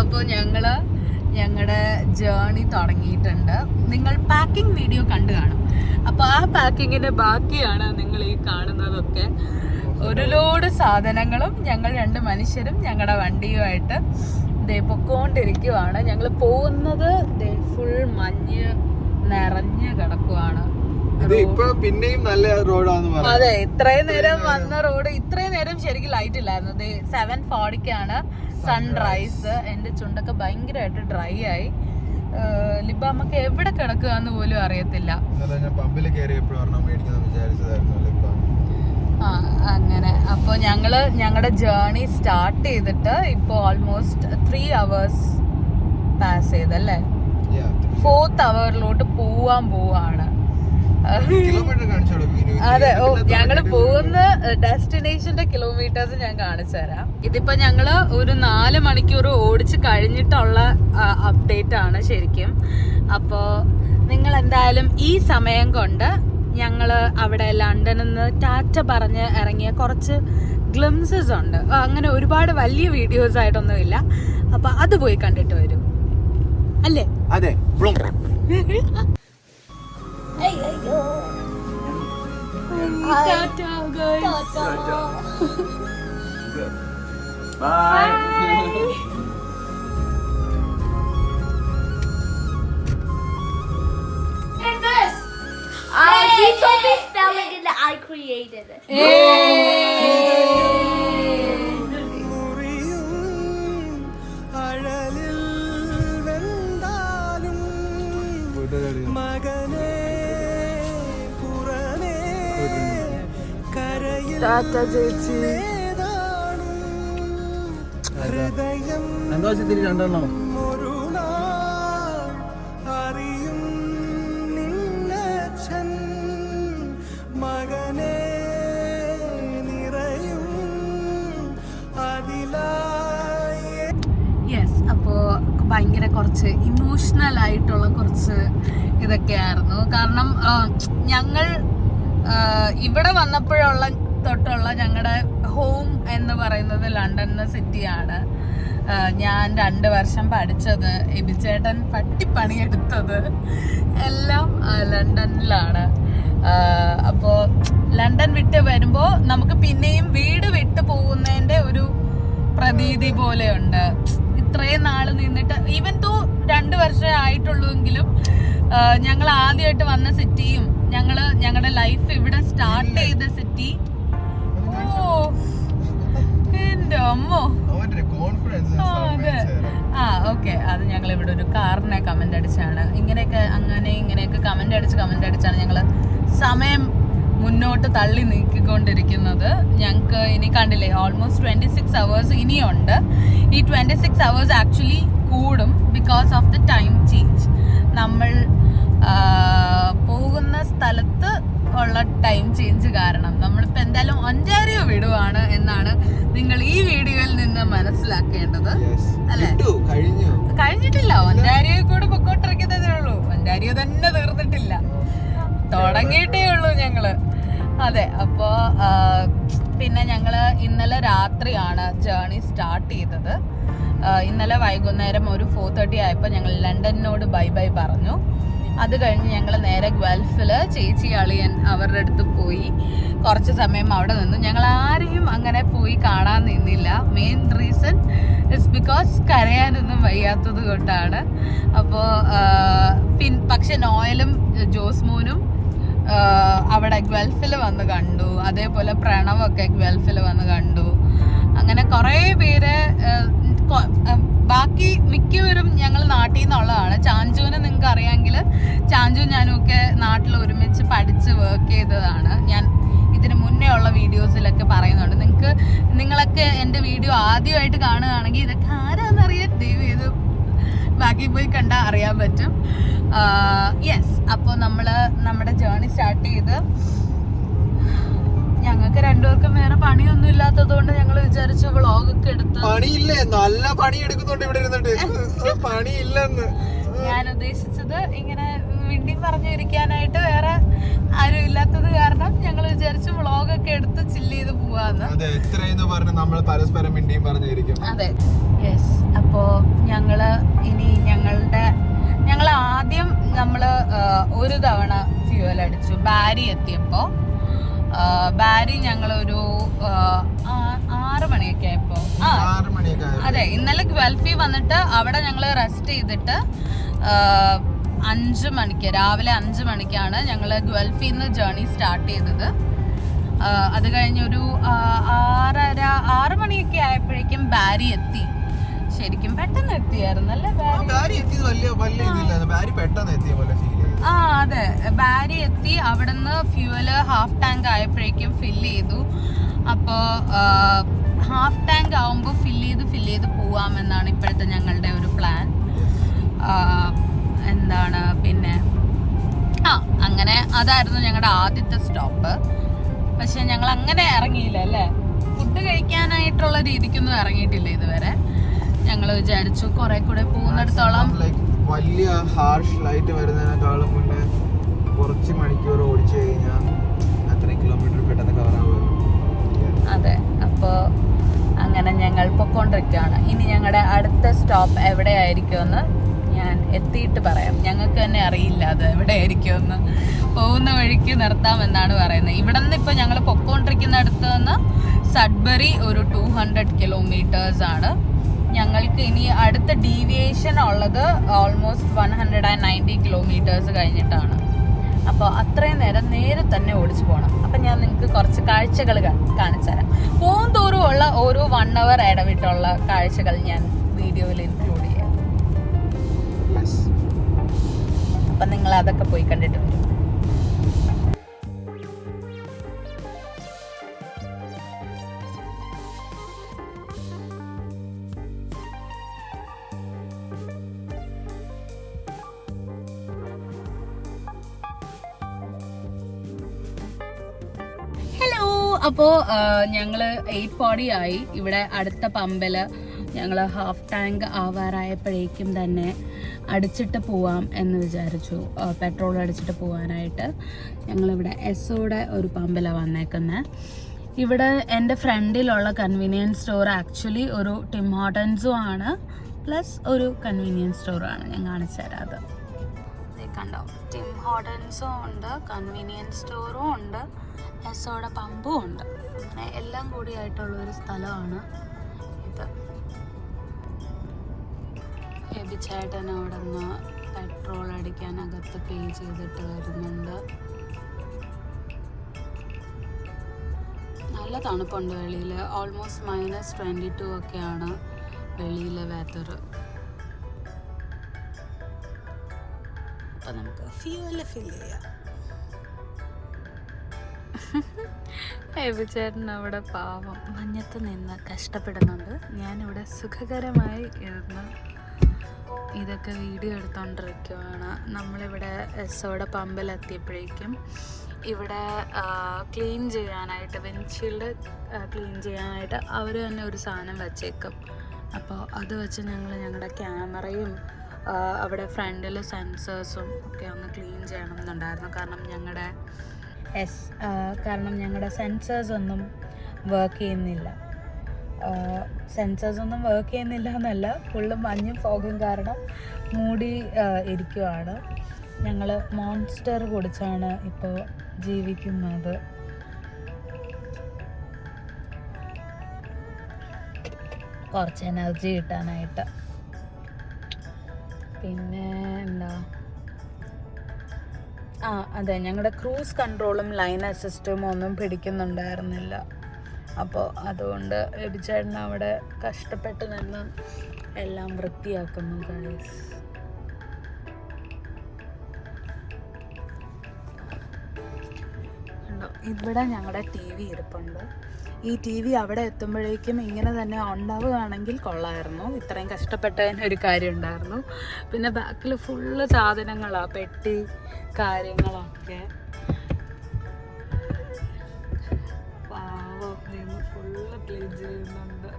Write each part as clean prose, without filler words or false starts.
അപ്പോൾ ഞങ്ങളുടെ ജേർണി തുടങ്ങിയിട്ടുണ്ട്. നിങ്ങൾ പാക്കിംഗ് വീഡിയോ കണ്ടു കാണും. അപ്പോൾ ആ പാക്കിങ്ങിന്റെ ബാക്കിയാണ് നിങ്ങൾ ഈ കാണുന്നതൊക്കെ. ഒരു ലോഡ് സാധനങ്ങളും ഞങ്ങൾ 2 മനുഷ്യരും ഞങ്ങളുടെ വണ്ടിയുമായിട്ട് പൊക്കോണ്ടിരിക്കുവാണ്. ഞങ്ങൾ പോകുന്നത് ഫുൾ മഞ്ഞ് നിറഞ്ഞ് കിടക്കുവാണ്. പിന്നെയും നല്ല റോഡാന്ന്. അതെ, ഇത്രയും നേരം വന്ന റോഡ് ഇത്രയും നേരം ശരിക്കും ലൈറ്റ് ഇല്ലായിരുന്നു. 7:40ക്കാണ് സൺറൈസ്. എന്റെ ചുണ്ടൊക്കെ ഭയങ്കരമായിട്ട് ഡ്രൈ ആയി. ലിബ നമുക്ക് എവിടെ കിടക്കുകയെന്ന് പോലും അറിയത്തില്ല. അങ്ങനെ അപ്പോൾ ഞങ്ങളുടെ ജേർണി സ്റ്റാർട്ട് ചെയ്തിട്ട് ഇപ്പോൾ ഓൾമോസ്റ്റ് 3 hours പാസ് ചെയ്തല്ലേ. 4th hourലോട്ട് പോവാണ്. അതെ, ഞങ്ങള് പോകുന്ന ഡെസ്റ്റിനേഷന്റെ കിലോമീറ്റേഴ്സ് ഞാൻ കാണിച്ചു തരാം. ഇതിപ്പോ ഞങ്ങള് ഒരു 4 മണിക്കൂർ ഓടിച്ച് കഴിഞ്ഞിട്ടുള്ള അപ്ഡേറ്റ് ആണ് ശരിക്കും. അപ്പോ നിങ്ങൾ എന്തായാലും ഈ സമയം കൊണ്ട് ഞങ്ങള് അവിടെ ലണ്ടനിൽ നിന്ന് ടാറ്റ പറഞ്ഞ് ഇറങ്ങിയ കുറച്ച് ഗ്ലിംസസ് ഉണ്ട്. അങ്ങനെ ഒരുപാട് വലിയ വീഡിയോസ് ആയിട്ടൊന്നുമില്ല. അപ്പൊ അത് പോയി കണ്ടിട്ട് വരും അല്ലേ? അതെ. Tata guys. Bye. And this. He told me spelling and I created it. Tata ചേച്ചി. എന്താ വെച്ചാൽ 2 യെസ്, അപ്പോൾ ഭയങ്കര കുറച്ച് ഇമോഷണൽ ആയിട്ടുള്ള കുറച്ച് ഇതൊക്കെയായിരുന്നു. കാരണം ഞങ്ങൾ ഇവിടെ വന്നപ്പോഴുള്ള തൊട്ടുള്ള ഞങ്ങളുടെ ഹോം എന്ന് പറയുന്നത് ലണ്ടൻ സിറ്റിയാണ്. ഞാൻ 2 വർഷം പഠിച്ചത്, എബിച്ചേട്ടൻ പട്ടിപ്പണിയെടുത്തത് എല്ലാം ലണ്ടനിലാണ്. അപ്പോൾ ലണ്ടൻ വിട്ട് വരുമ്പോൾ നമുക്ക് പിന്നെയും വീട് വിട്ട് പോകുന്നതിൻ്റെ ഒരു പ്രതീതി പോലെയുണ്ട്. ഇത്രയും നാള് നിന്നിട്ട് ഈവൻ തോ 2 വർഷമേ ആയിട്ടുള്ളൂവെങ്കിലും ഞങ്ങൾ ആദ്യമായിട്ട് വന്ന സിറ്റിയും ഞങ്ങളുടെ ലൈഫ് ഇവിടെ സ്റ്റാർട്ട് ചെയ്ത സിറ്റി. എന്റെ അമ്മോ. ഓക്കെ, അത് ഞങ്ങൾ ഇവിടെ ഒരു കാറിനെ കമന്റ് അടിച്ചാണ്. ഇങ്ങനെയൊക്കെ കമന്റ് അടിച്ചാണ് ഞങ്ങള് സമയം മുന്നോട്ട് തള്ളി നീക്കിക്കൊണ്ടിരിക്കുന്നത്. ഞങ്ങൾക്ക് ഇനി കണ്ടില്ലേ, ഓൾമോസ്റ്റ് 26 hours ഇനിയുണ്ട്. ഈ 26 hours ആക്ച്വലി കൂടും because of the time change. നമ്മൾ പോകുന്ന സ്ഥലത്ത് ഉള്ള ടൈം ചേഞ്ച് കാരണം നമ്മളിപ്പോൾ എന്തായാലും ഒൻറ്റാരിയോ വിടുവാണ് എന്നാണ് നിങ്ങൾ ഈ വീഡിയോയിൽ നിന്ന് മനസ്സിലാക്കേണ്ടത് അല്ലേ? കഴിഞ്ഞിട്ടില്ല, ഒൻറ്റാരിയോ കൂടെ പൊക്കോട്ടിരിക്കുന്നതേ ഉള്ളൂ. ഒൻറ്റാരിയോ തന്നെ തീർന്നിട്ടില്ല, തുടങ്ങിയിട്ടേ ഉള്ളൂ ഞങ്ങള്. അതെ, അപ്പോൾ പിന്നെ ഞങ്ങള് ഇന്നലെ രാത്രിയാണ് ജേർണി സ്റ്റാർട്ട് ചെയ്തത്. ഇന്നലെ വൈകുന്നേരം ഒരു 4:30 ആയപ്പോൾ ഞങ്ങൾ ലണ്ടനോട് ബൈ പറഞ്ഞു. അത് കഴിഞ്ഞ് ഞങ്ങൾ നേരെ ഗൾഫിൽ ചേച്ചി അളിയൻ അവരുടെ അടുത്ത് പോയി കുറച്ച് സമയം അവിടെ നിന്നു. ഞങ്ങൾ ആരെയും അങ്ങനെ പോയി കാണാൻ നിന്നില്ല. മെയിൻ റീസൺ ഇറ്റ്സ് ബിക്കോസ് കരയാനൊന്നും വയ്യാത്തത് കൊണ്ടാണ്. അപ്പോൾ പക്ഷെ നോയലും ജോസ്മോനും അവിടെ ഗൾഫിൽ വന്ന് കണ്ടു. അതേപോലെ പ്രണവൊക്കെ ഗൾഫിൽ വന്ന് കണ്ടു. അങ്ങനെ കുറേ പേര്, ബാക്കി മിക്കവരും ഞങ്ങൾ നാട്ടിൽ നിന്നുള്ളതാണ്. ചാഞ്ചുവിനെ നിങ്ങൾക്ക് അറിയാമെങ്കിൽ ചാഞ്ചു ഞാനും ഒക്കെ നാട്ടിൽ ഒരുമിച്ച് പഠിച്ച് വർക്ക് ചെയ്തതാണ്. ഞാൻ ഇതിന് മുന്നേ ഉള്ള വീഡിയോസിലൊക്കെ പറയുന്നുണ്ട്. നിങ്ങളൊക്കെ എൻ്റെ വീഡിയോ ആദ്യമായിട്ട് കാണുകയാണെങ്കിൽ ഇതൊക്കെ ആരാന്നറിയാൻ ദയവ് ചെയ്ത് ബാക്കി പോയി കണ്ടാൽ അറിയാൻ പറ്റും. യെസ്, അപ്പോൾ നമ്മുടെ ജേർണി സ്റ്റാർട്ട് ചെയ്ത് ഞങ്ങൾക്ക് 2 പേർക്കും വേറെ പണിയൊന്നും ഇല്ലാത്തത് കൊണ്ട് ഞങ്ങൾ വിചാരിച്ചു വ്ളോഗൊക്കെ എടുത്ത്. പണിയില്ലേ, നല്ല പണി എടുക്കുന്നുണ്ട് ഇവിടെ ഇരുന്നിട്ട്. പണിയില്ലെന്ന് ഞാൻ ഉദ്ദേശിച്ചത് ഇങ്ങനെ മിണ്ടി പറഞ്ഞിരിക്കാനായിട്ട് വേറെ ആരും ഇല്ലാത്തത് കാരണം ഞങ്ങൾ വിചാരിച്ചു വ്ളോഗൊക്കെ എടുത്ത് ചില്ല് ചെയ്ത് പോവാന്ന്. അതെ, എത്രയെന്ന് പറഞ്ഞ് നമ്മൾ പരസ്പരം മിണ്ടിയും പറഞ്ഞിരിക്കും. അതെ, യെസ്. അപ്പോൾ ഞങ്ങൾ ആദ്യം ഒരു തവണ ഫ്യൂവൽ അടിച്ചു ബാരി എത്തിയപ്പോൾ. ബാരി ഞങ്ങളൊരു 6 മണിയൊക്കെ ആയപ്പോൾ അതെ ഇന്നലെ ഗൾഫിൽ വന്നിട്ട് അവിടെ ഞങ്ങൾ റെസ്റ്റ് ചെയ്തിട്ട് 5 മണിക്ക് രാവിലെ 5 മണിക്കാണ് ഞങ്ങൾ ഗൾഫിൽ നിന്ന് ജേർണി സ്റ്റാർട്ട് ചെയ്തത്. അത് കഴിഞ്ഞൊരു 6 മണിയൊക്കെ ആയപ്പോഴേക്കും ബാരി എത്തി. ശരിക്കും പെട്ടെന്ന് എത്തിയായിരുന്നു അല്ലേ അതെ ബാരി എത്തി. അവിടുന്ന് ഫ്യൂവല് ഹാഫ് ടാങ്ക് ആയപ്പോഴേക്കും ഫില്ല് ചെയ്തു. അപ്പോൾ ഹാഫ് ടാങ്ക് ആവുമ്പോൾ ഫില്ല് ചെയ്ത് പോവാമെന്നാണ് ഇപ്പോഴത്തെ ഞങ്ങളുടെ ഒരു പ്ലാൻ. എന്താണ് പിന്നെ അങ്ങനെ അതായിരുന്നു ഞങ്ങളുടെ ആദ്യത്തെ സ്റ്റോപ്പ്. പക്ഷെ ഞങ്ങൾ അങ്ങനെ ഇറങ്ങിയില്ല അല്ലേ, ഫുഡ് കഴിക്കാനായിട്ടുള്ള രീതിക്കൊന്നും ഇറങ്ങിയിട്ടില്ല ഇതുവരെ. ഞങ്ങൾ വിചാരിച്ചു കുറെ കൂടെ പോകുന്നിടത്തോളം വലിയ ഹാർഷ് ലൈറ്റ് വരുന്നതിനേക്കാളും മുന്നേ കുറച്ച് മണിക്കൂർ ഓടിച്ചു കഴിഞ്ഞാൽ അത്രയും കിലോമീറ്റർ പെട്ടെന്ന് കവർ ആവുമല്ലോ. അതെ, അപ്പോൾ അങ്ങനെ ഞങ്ങൾ പൊക്കോണ്ടിരിക്കുകയാണ്. ഇനി ഞങ്ങളുടെ അടുത്ത സ്റ്റോപ്പ് എവിടെയായിരിക്കുമെന്ന് ഞാൻ എത്തിയിട്ട് പറയാം. ഞങ്ങൾക്ക് തന്നെ അറിയില്ല അത് എവിടെയായിരിക്കുമെന്ന്. പോകുന്ന വഴിക്ക് നിർത്താമെന്നാണ് പറയുന്നത്. ഇവിടെ നിന്ന് ഇപ്പോൾ ഞങ്ങൾ പൊക്കോണ്ടിരിക്കുന്ന അടുത്ത് നിന്ന് സഡ്ബറി ഒരു 200 കിലോമീറ്റേഴ്സ് ആണ്. ഞങ്ങൾക്ക് ഇനി അടുത്ത ഡീവിയേഷൻ ഉള്ളത് ഓൾമോസ്റ്റ് 190 കിലോമീറ്റേഴ്സ് കഴിഞ്ഞിട്ടാണ്. അപ്പോൾ അത്രയും നേരെ തന്നെ ഓടിച്ചു പോകണം. അപ്പം ഞാൻ നിങ്ങൾക്ക് കുറച്ച് കാഴ്ചകൾ കാണിച്ചു തരാം. പോകും തോറും ഉള്ള ഓരോ 1 hour ഇടവിട്ടുള്ള കാഴ്ചകൾ ഞാൻ വീഡിയോയിൽ ഇൻക്ലൂഡ് ചെയ്യാം. അപ്പം നിങ്ങൾ അതൊക്കെ പോയി കണ്ടിട്ട് വരും. അപ്പോൾ ഞങ്ങൾ 8:40 ആയി. ഇവിടെ അടുത്ത പമ്പില് ഞങ്ങൾ ഹാഫ് ടാങ്ക് ആവാറായപ്പോഴേക്കും തന്നെ അടിച്ചിട്ട് പോവാം എന്ന് വിചാരിച്ചു. പെട്രോൾ അടിച്ചിട്ട് പോകാനായിട്ട് ഞങ്ങളിവിടെ എസ്സോടെ ഒരു പമ്പിലാണ് വന്നേക്കുന്നത്. ഇവിടെ എൻ്റെ ഫ്രണ്ടിലുള്ള കൺവീനിയൻസ് സ്റ്റോർ ആക്ച്വലി ഒരു ടിം ഹോർട്ടൻസും ആണ്, പ്ലസ് ഒരു കൺവീനിയൻസ് സ്റ്റോറാണ്. ഞാൻ കാണിച്ചു തരാം. അത് കണ്ടോ, ടിം ഹോർട്ടൻസും ഉണ്ട്, കൺവീനിയൻസ് സ്റ്റോറും ഉണ്ട്, എസ്സോടെ പമ്പും ഉണ്ട്. അങ്ങനെ എല്ലാം കൂടിയായിട്ടുള്ളൊരു സ്ഥലമാണ് ഇത്. ചേട്ടൻ അവിടെ നിന്ന് പെട്രോൾ അടിക്കാനകത്ത് പേ ചെയ്തിട്ട് വരുന്നുണ്ട്. നല്ല തണുപ്പുണ്ട് വെളിയിൽ. ഓൾമോസ്റ്റ് -22 ഒക്കെയാണ് വെളിയിലെ വെതർ. അപ്പം നമുക്ക് ഫ്യൂവല് ഫില്ല് ചെയ്യാം. ചേട്ടൻ അവിടെ പാവം മഞ്ഞത്ത് നിന്ന് കഷ്ടപ്പെടുന്നുണ്ട്. ഞാനിവിടെ സുഖകരമായി ഇരുന്ന് ഇതൊക്കെ വീഡിയോ എടുത്തോണ്ടിരിക്കുകയാണ്. നമ്മളിവിടെ എസ്സോടെ പമ്പിലെത്തിയപ്പോഴേക്കും ഇവിടെ ക്ലീൻ ചെയ്യാനായിട്ട്, വിൻഡ്ഷീൽഡ് ക്ലീൻ ചെയ്യാനായിട്ട് അവർ തന്നെ ഒരു സാധനം വച്ചേക്കും. അപ്പോൾ അത് വെച്ച് ഞങ്ങളുടെ ക്യാമറയും അവിടെ ഫ്രണ്ടിൽ സെൻസേഴ്സും ഒക്കെ ഒന്ന് ക്ലീൻ ചെയ്യണം എന്നുണ്ടായിരുന്നു. കാരണം ഞങ്ങളുടെ സെൻസേഴ്സ് ഒന്നും വർക്ക് ചെയ്യുന്നില്ല. എന്നല്ല, ഫുള്ള് മഞ്ഞും ഫോഗും കാരണം മൂടി ഇരിക്കുവാണ്. ഞങ്ങൾ മോൺസ്റ്റർ കുടിച്ചാണ് ഇപ്പോൾ ജീവിക്കുന്നത്. കുറച്ച് എനർജി കിട്ടാനായിട്ട്. പിന്നെ എന്താ, അതെ, ഞങ്ങളുടെ ക്രൂസ് കൺട്രോളും ലൈൻ അസിസ്റ്റും ഒന്നും പിടിക്കുന്നുണ്ടായിരുന്നില്ല. അപ്പോൾ അതുകൊണ്ട് എബിച്ചേട്ടൻ അവിടെ കഷ്ടപ്പെട്ട് നിന്ന് എല്ലാം വൃത്തിയാക്കുന്നു ഗൈസ്. ഇവിടെ ഞങ്ങളുടെ TV ഇരിപ്പുണ്ട്. ഈ TV അവിടെ എത്തുമ്പോഴേക്കും ഇങ്ങനെ തന്നെ ഉണ്ടാവുകയാണെങ്കിൽ കൊള്ളായിരുന്നു. ഇത്രയും കഷ്ടപ്പെട്ടതിന് ഒരു കാര്യം ഉണ്ടായിരുന്നു. പിന്നെ ബാക്കിൽ ഫുള്ള് സാധനങ്ങളാണ്, പെട്ടി കാര്യങ്ങളൊക്കെ. പാവം ഫുള്ള് ക്ലീൻ ചെയ്യുന്നുണ്ട്.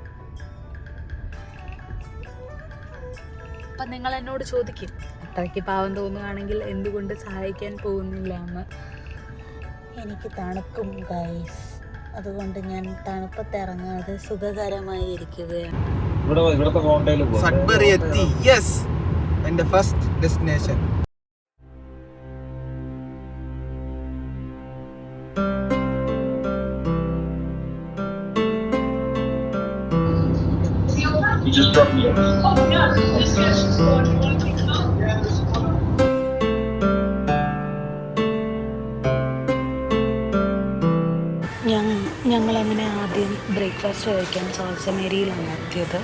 അപ്പം നിങ്ങൾ എന്നോട് ചോദിക്കും, അത്രയ്ക്ക് പാവം തോന്നുകയാണെങ്കിൽ എന്തുകൊണ്ട് സഹായിക്കാൻ പോകുന്നില്ല എന്ന്. എനിക്ക് തണുക്കും ഗൈസ്, അതുകൊണ്ട് ഞാൻ തണുപ്പത്ത് ഇറങ്ങാതെ സുഖകരമായി ഇരിക്കുകയാണ്. സഡ്ബറി എത്തി. യെസ്, എന്റെ ഫസ്റ്റ് ഡെസ്റ്റിനേഷൻ. ഞങ്ങളങ്ങനെ ആദ്യം ബ്രേക്ക്ഫാസ്റ്റ് കഴിക്കാൻ സോൾസമേരിയിലാണ് എത്തിയത്.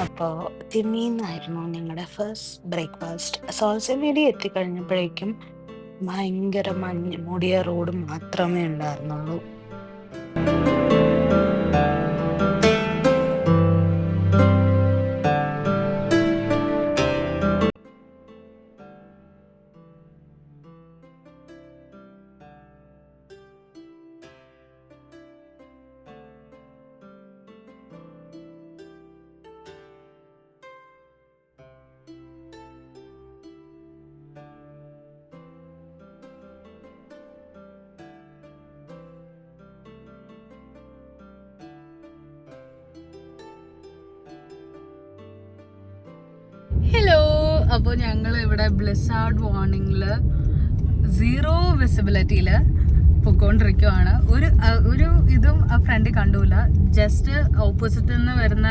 അപ്പോൾ തിമ്മീന്നായിരുന്നു ഞങ്ങളുടെ ഫസ്റ്റ് ബ്രേക്ക്ഫാസ്റ്റ്. സോൾസമേരി എത്തിക്കഴിഞ്ഞപ്പോഴേക്കും ഭയങ്കര മഞ്ഞ് മൂടിയ റോഡ് മാത്രമേ ഉണ്ടായിരുന്നുള്ളൂ. ഹലോ, അപ്പോൾ ഞങ്ങൾ ഇവിടെ ബ്ലിസാർഡ് വാർണിംഗില് 0 വിസിബിലിറ്റിയില് പൊക്കോണ്ടിരിക്കുവാണ്. ഒരു ഇതും ആ ഫ്രണ്ടിൽ കണ്ടൂല. ജസ്റ്റ് ഓപ്പോസിറ്റിൽ നിന്ന് വരുന്ന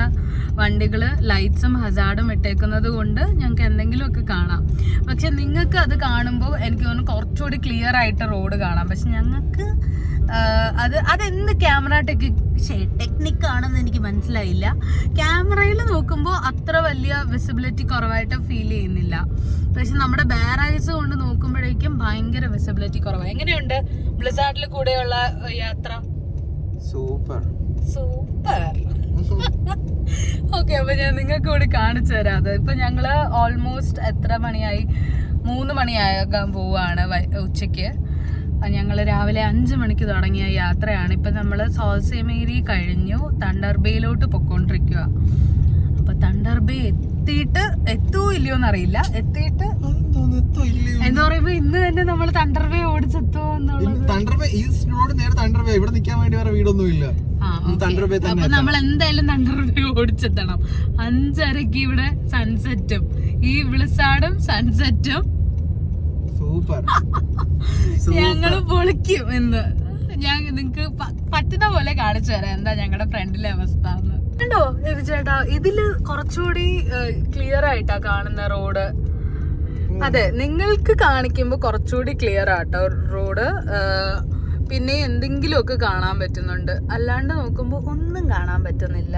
വണ്ടികള് ലൈറ്റ്സും ഹസാർഡും ഇട്ടേക്കുന്നത് കൊണ്ട് ഞങ്ങൾക്ക് എന്തെങ്കിലുമൊക്കെ കാണാം. പക്ഷെ നിങ്ങൾക്ക് അത് കാണുമ്പോൾ എനിക്ക് തോന്നുന്നു കുറച്ചുകൂടി ക്ലിയർ ആയിട്ട് റോഡ് കാണാം. പക്ഷെ ഞങ്ങൾക്ക് അതെന്ത് ക്യാമറ ടെക്നിക്ക് ആണെന്ന് എനിക്ക് മനസ്സിലായില്ല. ക്യാമറയിൽ നോക്കുമ്പോൾ അത്ര വലിയ വിസിബിലിറ്റി കുറവായിട്ട് ഫീൽ ചെയ്യുന്നില്ല. പക്ഷെ നമ്മുടെ ബെയർ ഐസ് കൊണ്ട് നോക്കുമ്പോഴേക്കും ഭയങ്കര വിസിബിലിറ്റി കുറവാണ്. എങ്ങനെയുണ്ട് ബ്ലിസാർഡിൽ കൂടെയുള്ള യാത്ര? സൂപ്പർ. ഓക്കെ, അപ്പൊ ഞാൻ നിങ്ങൾക്ക് കൂടി കാണിച്ചു തരാം. അത് ഇപ്പൊ ഞങ്ങള് ഓൾമോസ്റ്റ് എത്ര മണിയായി? 3 മണിയാകാൻ പോവാണ് ഉച്ചയ്ക്ക്. ഞങ്ങൾ രാവിലെ 5 മണിക്ക് തുടങ്ങിയ യാത്രയാണ്. ഇപ്പൊ നമ്മള് സോൾസമേരി കഴിഞ്ഞു തണ്ടർ ബേയിലോട്ട് പൊക്കോണ്ടിരിക്കുക. അപ്പൊ തണ്ടർ ബേ എത്തുമോ ഇല്ലയോന്ന് അറിയില്ല. എത്തിയിട്ട് എന്താ പറയുമ്പോ ഇന്ന് തന്നെ നമ്മൾ തണ്ടർ ബേ ഓടിച്ചെത്തുമോ എന്നുള്ളത്. ഇവിടെ നിൽക്കാൻ വേണ്ടി വേറെ വീടൊന്നും ഇല്ല. അപ്പൊ നമ്മൾ എന്തായാലും തണ്ടർ ബേ ഓടിച്ചെത്തണം. 5:30 ഇവിടെ സൺസെറ്റും ഈ ബ്ലിസാർഡും സൺസെറ്റും സൂപ്പർ. ഞങ്ങള് പൊളിക്കും ഇന്ന്. ഞാൻ നിങ്ങക്ക് പറ്റുന്ന പോലെ കാണിച്ചു തരാം എന്താ ഞങ്ങളുടെ ഫ്രണ്ടിലെ അവസ്ഥ എന്ന്. കണ്ടോ ചേട്ടാ, ഇതില് കുറച്ചുകൂടി ക്ലിയർ ആയിട്ടാ കാണുന്ന റോഡ്. അതെ, നിങ്ങൾക്ക് കാണിക്കുമ്പോ കുറച്ചുകൂടി ക്ലിയർ ആട്ടോ റോഡ്. പിന്നെ എന്തെങ്കിലുമൊക്കെ കാണാൻ പറ്റുന്നുണ്ട്. അല്ലാണ്ട് നോക്കുമ്പോ ഒന്നും കാണാൻ പറ്റുന്നില്ല.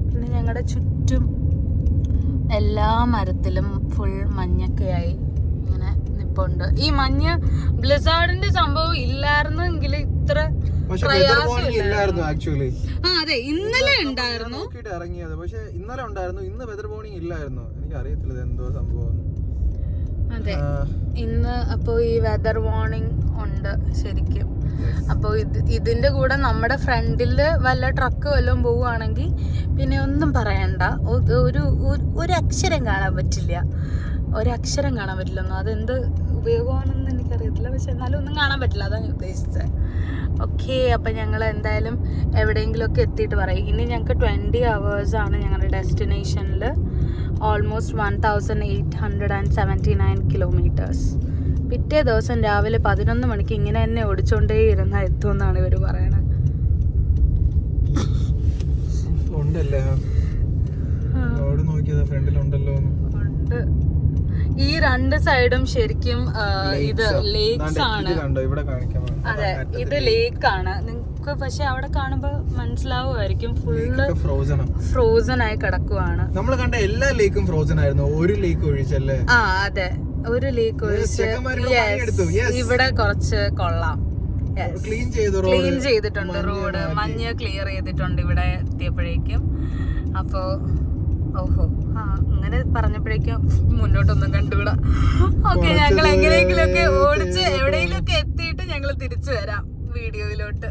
പിന്നെ ഞങ്ങളുടെ ചുറ്റും എല്ലാ മരത്തിലും ഫുൾ മഞ്ഞൊക്കെയായി ഇങ്ങനെ നിപ്പുണ്ട്. ഈ മഞ്ഞ് ബ്ലിസാർഡിന്റെ സംഭവം ഇല്ലായിരുന്നെങ്കിൽ ഇത്ര ആക്ച്വലി. അതെ, ഇന്നലെ ഉണ്ടായിരുന്നു. ഇറങ്ങിയത് പക്ഷെ ഇന്നലെ ഉണ്ടായിരുന്നു. ഇന്ന് വെതർ വാർണിംഗ് ഇല്ലായിരുന്നു. എനിക്ക് അറിയത്തില്ല എന്തോ സംഭവം. അതെ, ഇന്ന് അപ്പൊ ഈ വെതർ വാർണിംഗ് ഉണ്ട് ശരിക്കും. അപ്പൊ ഇതിന്റെ കൂടെ നമ്മുടെ ഫ്രണ്ടില് വല്ല ട്രക്ക് വല്ലതും പോവുകയാണെങ്കിൽ പിന്നെ ഒന്നും പറയണ്ട. ഒരു അക്ഷരം കാണാൻ പറ്റില്ല. ഒരക്ഷരം കാണാൻ പറ്റില്ലെന്നോ, അതെന്ത് ഉപയോഗമാണെന്ന് എനിക്കറിയത്തില്ല. പക്ഷെ എന്നാലും ഒന്നും കാണാൻ പറ്റില്ല, അതാണ് ഉദ്ദേശിച്ചത്. ഓക്കെ, അപ്പം ഞങ്ങൾ എന്തായാലും എവിടെയെങ്കിലുമൊക്കെ എത്തിയിട്ട് പറയും. ഇനി ഞങ്ങൾക്ക് 20 hours ആണ് ഞങ്ങളുടെ ഡെസ്റ്റിനേഷനിൽ. Almost 1879 kilometres. പിറ്റേ ദിവസം രാവിലെ 11 മണിക്ക് ഇങ്ങനെ തന്നെ ഓടിച്ചോണ്ടേ ഇരുന്നാൽ എത്തുമെന്നാണ് ഇവർ പറയണത്. ഉണ്ട്. ഈ 2 സൈഡും ശരിക്കും ഇത് ലേക്സ് ആണ്. അതെ, ഇത് ലേക്ക് ആണ്. നിങ്ങൾക്ക് പക്ഷെ അവിടെ കാണുമ്പോ മനസ്സിലാവുമായിരിക്കും ഫുള്ള് ഫ്രോസൺ ആയി കിടക്കുവാണ്. നമ്മൾ കണ്ട എല്ലാ ലേക്കും ഫ്രോസൺ ആയിരുന്നു, ഒരു ലേക്ക് ഒഴിച്ചല്ലേ? അതെ, ഒരു ലേക്ക് ഒഴിച്ച്. ഇവിടെ കുറച്ച് കൊള്ളാം. ക്ലീൻ ചെയ്തിട്ടുണ്ട് റോഡ്. മഞ്ഞ് ക്ലിയർ ചെയ്തിട്ടുണ്ട് ഇവിടെ എത്തിയപ്പോഴേക്കും. അപ്പോ ഓഹോ, അങ്ങനെ പറഞ്ഞപ്പോഴേക്കും മുന്നോട്ടൊന്നും കണ്ടുകൂടാ. ഓക്കെ, ഞങ്ങൾ എങ്ങനെയെങ്കിലും ഒക്കെ ഓടിച്ച് എവിടെയെങ്കിലും ഒക്കെ എത്തിയിട്ട് ഞങ്ങൾ തിരിച്ചു വരാം വീഡിയോയിലോട്ട്.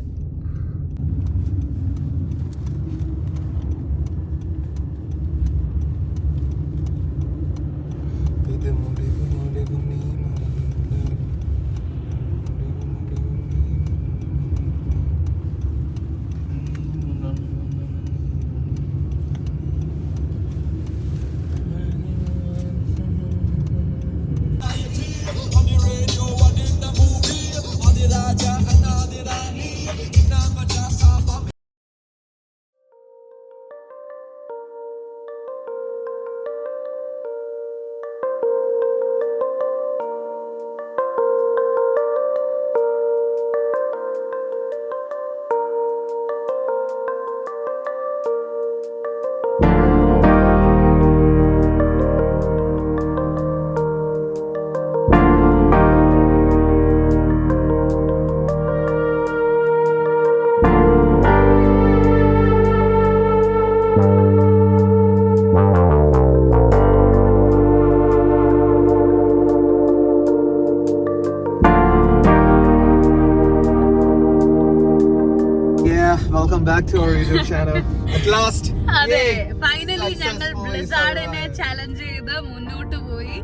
welcome back to our YouTube channel. At last. അതെ, Yay. ഫൈനലി ഞങ്ങൾ Successful ബ്ലിസാർഡിനെ survive. ചലഞ്ച് ചെയ്ത് മുന്നോട്ട് പോയി.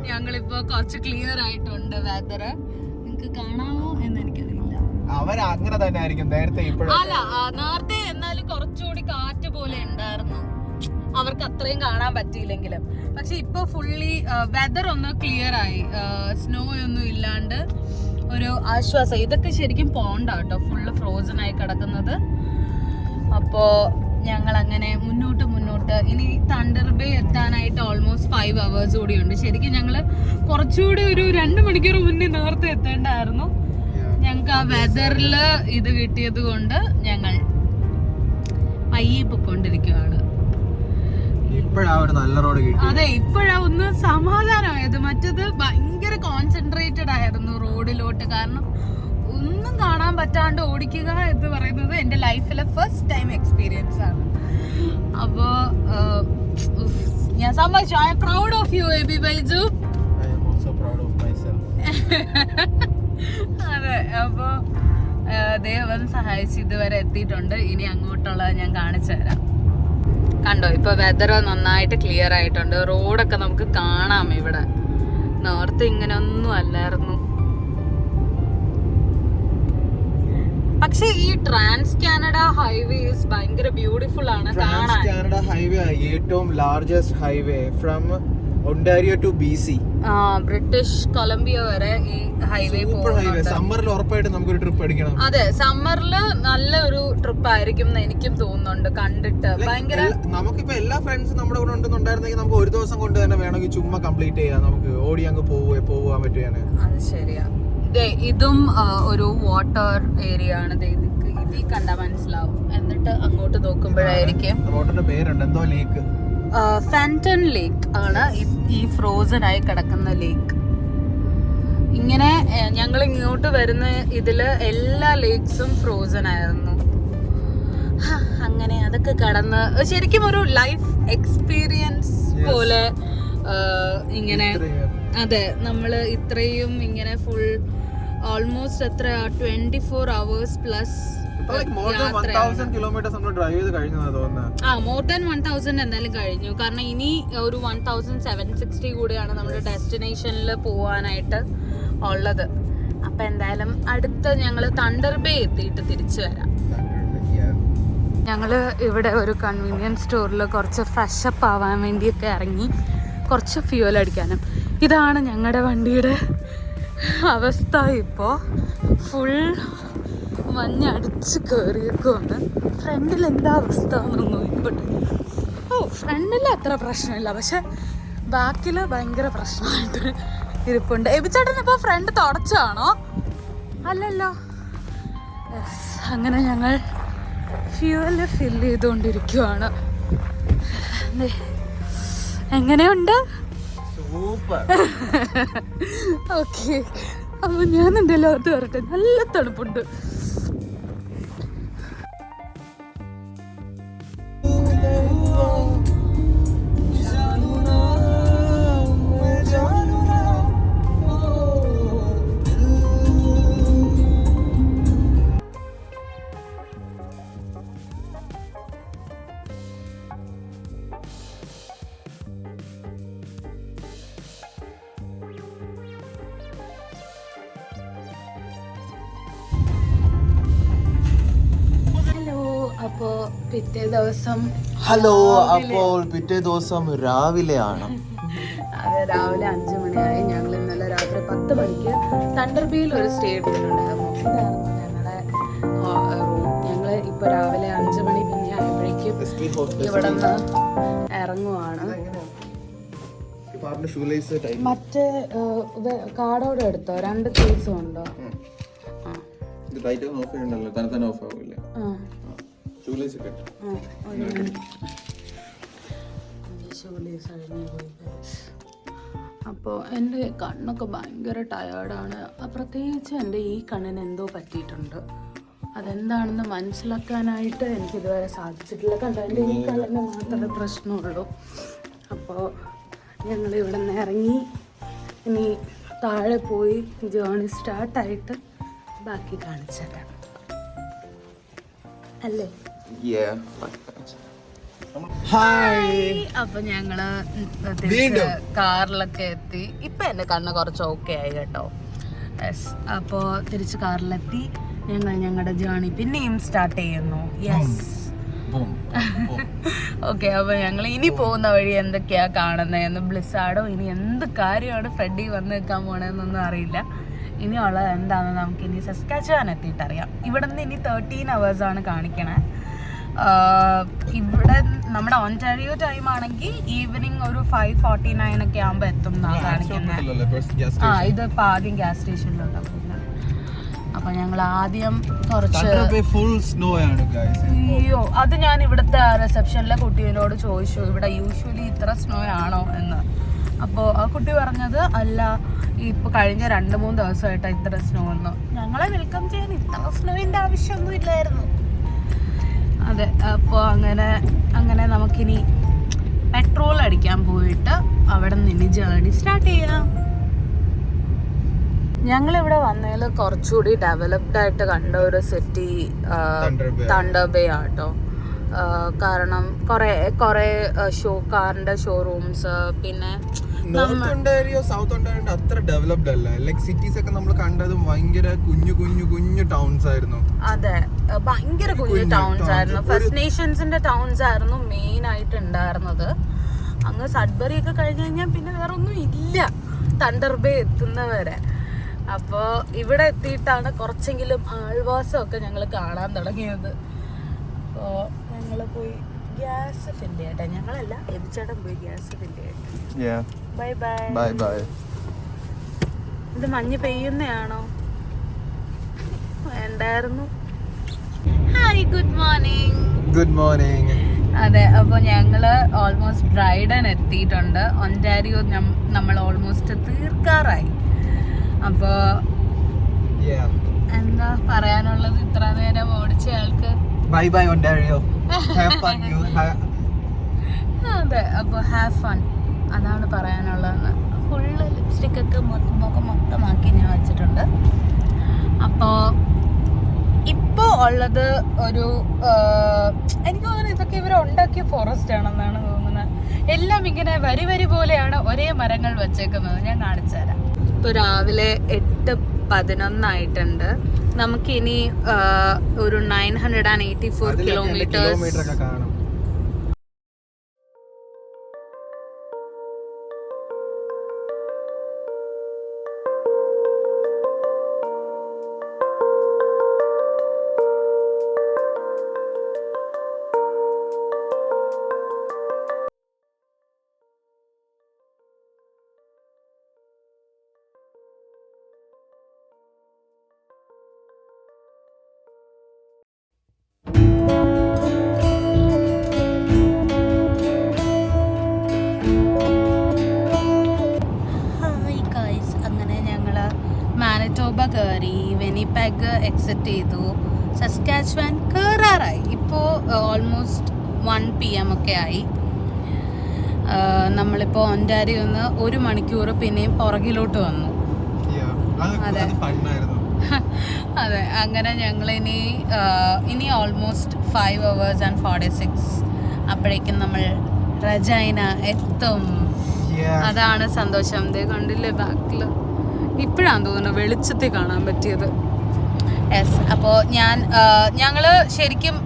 ഞങ്ങളിപ്പോ കുറച്ച് ക്ലിയർ ആയിട്ടുണ്ട് വെതർ. നിങ്ങക്ക് കാണാമോ എന്ന് എനിക്കറിയില്ല. അവർ അങ്ങനെ തന്നെ ആയിരിക്കും നേരത്തെ ഇപ്പോഴും. അല്ല, നേരത്തെ എന്നാലും കുറച്ചുകൂടി കാറ്റ് പോലെ ഉണ്ടായിരുന്നു. അവർക്ക് അത്രയും കാണാൻ പറ്റിയില്ലെങ്കിലും. പക്ഷെ ഇപ്പൊ ഫുള്ളി വെതർ ഒന്ന് ക്ലിയർ ആയി. സ്നോ ഒന്നും ഇല്ലാണ്ട് ഒരു ആശ്വാസം. ഇതൊക്കെ ശരിക്കും പോണ്ടാട്ടോ, ഫുള്ള് ഫ്രോസൺ ആയി കിടക്കുന്നത്. അപ്പോ ഞങ്ങൾ അങ്ങനെ മുന്നോട്ട് ഇനി തണ്ടർ ബേ എത്താനായിട്ട് ഓൾമോസ്റ്റ് 5 hours കൂടിയുണ്ട്. ശരിക്കും ഞങ്ങള് കുറച്ചുകൂടി ഒരു 2 മണിക്കൂർ മുന്നേ നേരത്തെ എത്തേണ്ടായിരുന്നു. ഞങ്ങൾക്ക് ആ വെതറില് ഇത് കിട്ടിയത് കൊണ്ട് ഞങ്ങൾ പയ്യെ പൊക്കൊണ്ടിരിക്കുകയാണ്. ഇപ്പോഴാണ് നല്ല റോഡ് കിട്ടി. അതെ, ഇപ്പോഴാ ഒന്ന് സമാധാനമായത്. മറ്റത് ഭയങ്കര കോൺസെൻട്രേറ്റഡ് ആയിരുന്നു റോഡിലോട്ട്. കാരണം ഒന്നും കാണാൻ പറ്റാണ്ട് ഓടിക്കുക എന്ന് പറയുന്നത് എന്റെ ലൈഫിലെ ഫസ്റ്റ് ടൈം എക്സ്പീരിയൻസ് ആണ്. അപ്പോ ഞാൻ സമ്മതിച്ചു. I am proud of you Abi Baiju. I am also proud of myself. അതെ, അപ്പോ ദൈവം സഹായിച്ച് ഇതുവരെ എത്തിയിട്ടുണ്ട്. ഇനി അങ്ങോട്ടുള്ളത് ഞാൻ കാണിച്ചു തരാം. കണ്ടോ, ഇപ്പൊ വെതർ നന്നായിട്ട് ക്ലിയർ ആയിട്ടുണ്ട്. റോഡൊക്കെ നമുക്ക് കാണാം. ഇവിടെ നേരത്തെ ഇങ്ങനെ ഒന്നും അല്ലായിരുന്നു. പക്ഷെ ഈ ട്രാൻസ് കാനഡ ഹൈവേസ് ഭയങ്കര ബ്യൂട്ടിഫുൾ ആണ് കാണാൻ. ട്രാൻസ് കാനഡ ഹൈവേ ഏറ്റവും largest highway from Ontario to BC. British Columbia വരെ ഈ ഹൈവേ പോകുന്നുണ്ട്. സമ്മറിൽ ഉറപ്പായിട്ട് നമുക്കൊരു ട്രിപ്പ് അടിക്കണം. അതെ, സമ്മറില് നല്ലൊരു ട്രിപ്പ് ആയിരിക്കും എന്ന് എനിക്കും തോന്നുന്നുണ്ട്. കണ്ടിട്ട് ഭയങ്കര. നമുക്കിപ്പോ എല്ലാ ഫ്രണ്ട്സും നമ്മുടെ കൂടെ ഉണ്ടെന്നുണ്ടായിരുന്നെങ്കിൽ നമുക്ക് ഒരു ദിവസം കൊണ്ട് തന്നെ വേണമെങ്കിൽ ചുമ്മാ കംപ്ലീറ്റ് ചെയ്യാം. നമുക്ക് ഓടി അങ്ങ് പോവാൻ പറ്റുകയാണ്. അത് ശരിയാ. ഇതും ഒരു വാട്ടർ ഏരിയ ആണ്. ഇതിൽ കണ്ടാ മനസ്സിലാവും. എന്നിട്ട് അങ്ങോട്ട് നോക്കുമ്പോഴായിരിക്കും റോഡിന്റെ പേരുണ്ട്, എന്തോ ലേക്ക്. ഫാന്റൺ ലേക്ക് ആണ് ഈ ഫ്രോസൺ ആയി കിടക്കുന്ന ലേക്ക്. ഇങ്ങനെ ഞങ്ങൾ ഇങ്ങോട്ട് വരുന്ന ഇതില് എല്ലാ ലേക്സും ഫ്രോസൺ ആയിരുന്നു. അങ്ങനെ അതൊക്കെ കടന്ന് ശരിക്കും ഒരു ലൈഫ് എക്സ്പീരിയൻസ് പോലെ ഇങ്ങനെ. അതെ, നമ്മള് ഇത്രയും ഇങ്ങനെ ഫുൾ ഓൾമോസ്റ്റ് എത്ര 24 hours plus more than 1000 kilometers നമ്മൾ ഡ്രൈവ് ചെയ്ത് കഴിഞ്ഞാ തോന്നുന്നത്. മോർ ദാൻ 1000 എന്തായാലും കഴിഞ്ഞു. കാരണം ഇനി ഒരു 1760 കൂടിയാണ് നമ്മുടെ ഡെസ്റ്റിനേഷനിൽ പോവാനായിട്ട് ഉള്ളത്. അപ്പൊ എന്തായാലും അടുത്ത ഞങ്ങള് തണ്ടർ ബേ എത്തിയിട്ട് തിരിച്ചു വരാം. ഞങ്ങള് ഇവിടെ ഒരു കൺവീനിയൻസ് സ്റ്റോറിൽ കുറച്ച് ഫ്രഷപ്പ് ആവാൻ വേണ്ടിയൊക്കെ ഇറങ്ങി, കുറച്ച് ഫ്യൂവൽ അടിക്കാനും. ഇതാണ് ഞങ്ങളുടെ വണ്ടിയുടെ അവസ്ഥ. ഇപ്പോൾ ഫുൾ മഞ്ഞടിച്ച് കയറിയേക്കുവാണ്. ഫ്രണ്ടിൽ എന്താ അവസ്ഥ എന്നൊന്നും നോക്കിക്കോട്ടെ. ഫ്രണ്ടിൽ അത്ര പ്രശ്നമില്ല, പക്ഷെ ബാക്കിൽ ഭയങ്കര പ്രശ്നമായിട്ട് ഇരിപ്പുണ്ട്. എബിച്ചേട്ടൻ ഇപ്പോൾ ഫ്രണ്ട് തുടച്ചാണോ? അല്ലല്ലോ. അങ്ങനെ ഞങ്ങൾ ഫ്യൂവൽ ഫില്ല് ചെയ്തുകൊണ്ടിരിക്കുവാണ്. എങ്ങനെയുണ്ട്? സൂപ്പർ. ഓക്കെ, അപ്പൊ ഞാൻ എൻ്റെ ലോകത്ത് വരട്ടെ. നല്ല തണുപ്പുണ്ട്. അപ്പോൾ പിറ്റേ ദിവസം അപ്പോൾ പിറ്റേ ദിവസം രാവിലെയാണ്. അതെ, രാവിലെ 5 മണിയായി. ഞങ്ങൾ ഇന്നലെ രാത്രി 10 മണിക്ക് തണ്ടർ ബേയിൽ ഒരു സ്റ്റേ എടുത്തിട്ടുണ്ടായിരുന്നു. ഇതായിരുന്നു ഞങ്ങളുടെ റൂം. ഞങ്ങൾ ഇപ്പോൾ രാവിലെ 5 മണി പിന്നെ ആയപ്പോഴേക്കും ഇവിടെ നിന്ന് ഇറങ്ങുവാണ്. മറ്റേ കാർഡോടെ എടുത്തോ? 2 കേസും ഉണ്ടോ? അപ്പോൾ എൻ്റെ കണ്ണൊക്കെ ഭയങ്കര ടയേർഡാണ്. പ്രത്യേകിച്ച് എൻ്റെ ഈ കണ്ണിന് എന്തോ പറ്റിയിട്ടുണ്ട്. അതെന്താണെന്ന് മനസ്സിലാക്കാനായിട്ട് എനിക്കിതുവരെ സാധിച്ചിട്ടില്ല. കണ്ടോ, എൻ്റെ ഈ കണ്ണിന് മാത്രമേ പ്രശ്നമുള്ളൂ. അപ്പോൾ ഞങ്ങൾ ഇവിടെ നിന്ന് ഇറങ്ങി ഇനി താഴെ പോയി ജേർണി സ്റ്റാർട്ടായിട്ട് ബാക്കി കാണിച്ചു തരാം. അല്ലേ? ഹായ്. അപ്പൊ ഞങ്ങള് തിരിച്ച് കാറിലൊക്കെ എത്തി. ഇപ്പൊ എന്റെ കണ്ണ് കുറച്ച് ഓക്കെ ആയി കേട്ടോ. യെസ്, അപ്പോ തിരിച്ച് കാറിലെത്തി ഞങ്ങൾ ഞങ്ങളുടെ ജേർണി പിന്നെയും സ്റ്റാർട്ട് ചെയ്യുന്നു. Yes, okay. അപ്പൊ ഞങ്ങൾ ഇനി പോകുന്ന വഴി എന്തൊക്കെയാ കാണുന്നതെന്ന്, ബ്ലിസാർഡോ ഇനി എന്ത് കാര്യമാണ് ഫ്രെഡി വന്ന് നിൽക്കാൻ പോണതെന്നൊന്നും അറിയില്ല. ഇനിയുള്ളത് എന്താണെന്ന് നമുക്ക് ഇനി സസ്കാച്ചുവാൻ എത്തിയിട്ടറിയാം. ഇവിടെ നിന്ന് ഇനി 13 hours ആണ് കാണിക്കണേ. ഇവിടെ നമ്മുടെ ഓൺടാരിയോ ടൈം ആണെങ്കിൽ ഈവനിങ് ഒരു 5:49 ഒക്കെ ആകുമ്പോൾ എത്തും എന്നാണ് കാണിക്കുന്നത്. ഇത് ഇപ്പൊ ആദ്യം ഗ്യാസ് സ്റ്റേഷനിലോട്ടാണ് പോകുന്നത്. അപ്പൊ ഞങ്ങൾ ആദ്യം കുറച്ച് അയ്യോ, അത് ഞാൻ ഇവിടുത്തെ റിസപ്ഷനിലെ കുട്ടീനോട് ചോദിച്ചു, ഇവിടെ യൂഷ്വലി ഇത്ര സ്നോ ആണോ എന്ന്. അപ്പോൾ ആ കുട്ടി പറഞ്ഞത് അല്ല, ഇപ്പൊ കഴിഞ്ഞ 2-3 ദിവസമായിട്ട് ഇത്ര സ്നോ എന്ന്. ഞങ്ങളെ വെൽക്കം ചെയ്യാൻ ഇത്ര സ്നോവിന്റെ ആവശ്യമൊന്നും ഇല്ലായിരുന്നു. അതെ, അപ്പോൾ അങ്ങനെ നമുക്കിനി പെട്രോൾ അടിക്കാൻ പോയിട്ട് അവിടെ നിന്ന് ജേർണി സ്റ്റാർട്ട് ചെയ്യാം. ഞങ്ങളിവിടെ വന്നതിൽ കുറച്ചുകൂടി ഡെവലപ്ഡ് ആയിട്ട് കണ്ട ഒരു സിറ്റി തണ്ടർ ബേ ആട്ടോ. കാരണം കുറെ കാറിന്റെ ഷോറൂംസ്, പിന്നെ നോർത്ത് ഒണ്ടാരിയോ സൗത്ത് ഒണ്ടാരിയോ അത്ര ഡെവലപ്ഡ് അല്ല. ലൈക് സിറ്റീസ് ഒക്കെ നമ്മൾ കണ്ടതും ഭയങ്കര കുഞ്ഞു ടൗൺസ് ആയിരുന്നു. അതെ, ഭയങ്കര കുഞ്ഞു ടൗൺസ് ആയിരുന്നു. ഫസ്റ്റ് നേഷൻസിന്റെ ടൗൺസ് ആയിരുന്നു മെയിൻ ആയിട്ട് ഉണ്ടായിരുന്നത്. അങ്ങ് സഡ്ബറി ഒക്കെ കഴിഞ്ഞ് കഴിഞ്ഞാൽ പിന്നെ വേറെ ഒന്നും ഇല്ല തണ്ടർ ബേ എത്തുന്നവരെ. അപ്പോൾ ഇവിടെ എത്തിയിട്ടാണ് കുറച്ചെങ്കിലും ആൾവാസമൊക്കെ ഞങ്ങൾ കാണാൻ തുടങ്ങിയത്. അപ്പോൾ ഞങ്ങൾ പോയി ഗ്യാസ് ഫില്ല് ചെയ്യട്ടെ. ഞങ്ങളല്ല, എബിച്ചേട്ടൻ പോയി ഗ്യാസ് ഫില്ല് ചെയ്യട്ടെ. Bye bye. ഇത് മഞ്ഞ് പെയ്യുന്നയാണോ? വേണ്ടായിരുന്നു. Hi, good morning. അതെ, അപ്പോൾ ഞങ്ങള് ഓൾമോസ്റ്റ് ബ്രൈഡൻ എത്തിയിട്ടുണ്ട്. ഒൻറ്റാരിയോ നമ്മൾ ഓൾമോസ്റ്റ് തീർക്കാറായി. അപ്പോ എന്താ പറയാനുള്ളത് ഇത്ര നേരം ഓടിച്ച ആൾക്ക്? Bye bye Ontario. അതെ, അപ്പോൾ ഹാവ് ഫൺ, അതാണ് പറയാനുള്ളത്. ഫുള്ള് ലിപ്സ്റ്റിക് ഒക്കെ മുഖം മൊത്തമാക്കി ഞാൻ വെച്ചിട്ടുണ്ട്. അപ്പോൾ ഇപ്പോൾ ഉള്ളത് ഒരു എനിക്ക് തോന്നുന്നു ഇതൊക്കെ ഇവർ ഉണ്ടാക്കിയ ഫോറസ്റ്റ് ആണെന്നാണ് തോന്നുന്നത്. എല്ലാം ഇങ്ങനെ വരി പോലെയാണ് ഒരേ മരങ്ങൾ വെച്ചേക്കുന്നത്. ഞാൻ കാണിച്ചു തരാം. ഇപ്പോൾ രാവിലെ 8:11 നമുക്കിനി ഒരു 984 കിലോമീറ്റേഴ്സ് കാണും. മാനിറ്റോബ കയറി, വിനിപെഗ് എക്സിറ്റ് ചെയ്തു, സസ്കാച്ചുവാൻ കയറാറായി. ഇപ്പോൾ ഓൾമോസ്റ്റ് 1 PM ഒക്കെ ആയി. നമ്മളിപ്പോൾ ഒൻറ്റാരിയോ നിന്ന് 1 മണിക്കൂർ പിന്നെയും പുറകിലോട്ട് വന്നു. അതെ, അങ്ങനെ ഞങ്ങളിനി ഓൾമോസ്റ്റ് 5 hours and 46 അപ്പോഴേക്കും നമ്മൾ റജൈന എത്തും. അതാണ് സന്തോഷം. ദേ കണ്ടില്ലേ ബാക്കില്, ഇപ്പോഴാണ് തോന്നുന്നു വെളിച്ചത്തിൽ കാണാൻ പറ്റിയത്. യെസ്, അപ്പോൾ ഞങ്ങള് ശരിക്കും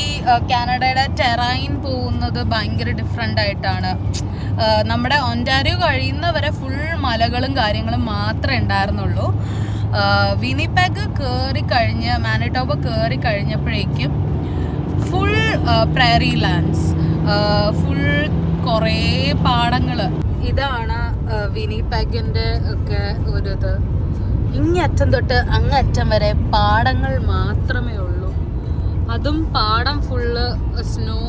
ഈ കാനഡയുടെ ടെറൈൻ പോകുന്നത് ഭയങ്കര ഡിഫറെൻ്റ് ആയിട്ടാണ്. നമ്മുടെ ഒൻറ്റാരിയോ കഴിയുന്നവരെ ഫുൾ മലകളും കാര്യങ്ങളും മാത്രമേ ഉണ്ടായിരുന്നുള്ളൂ. വിനിപെഗ് കയറിക്കഴിഞ്ഞ് മാനിറ്റോബ കയറി കഴിഞ്ഞപ്പോഴേക്കും ഫുൾ പ്രയറി ലാൻഡ്സ്, ഫുൾ കുറേ പാടങ്ങൾ. ഇതാണ് വിനിപെഗിൻ്റെ ഒക്കെ ഒരിത്. ഇങ്ങറ്റം തൊട്ട് അങ്ങറ്റം വരെ പാടങ്ങൾ മാത്രമേ ഉള്ളൂ. അതും പാടം ഫുള്ള് സ്നോ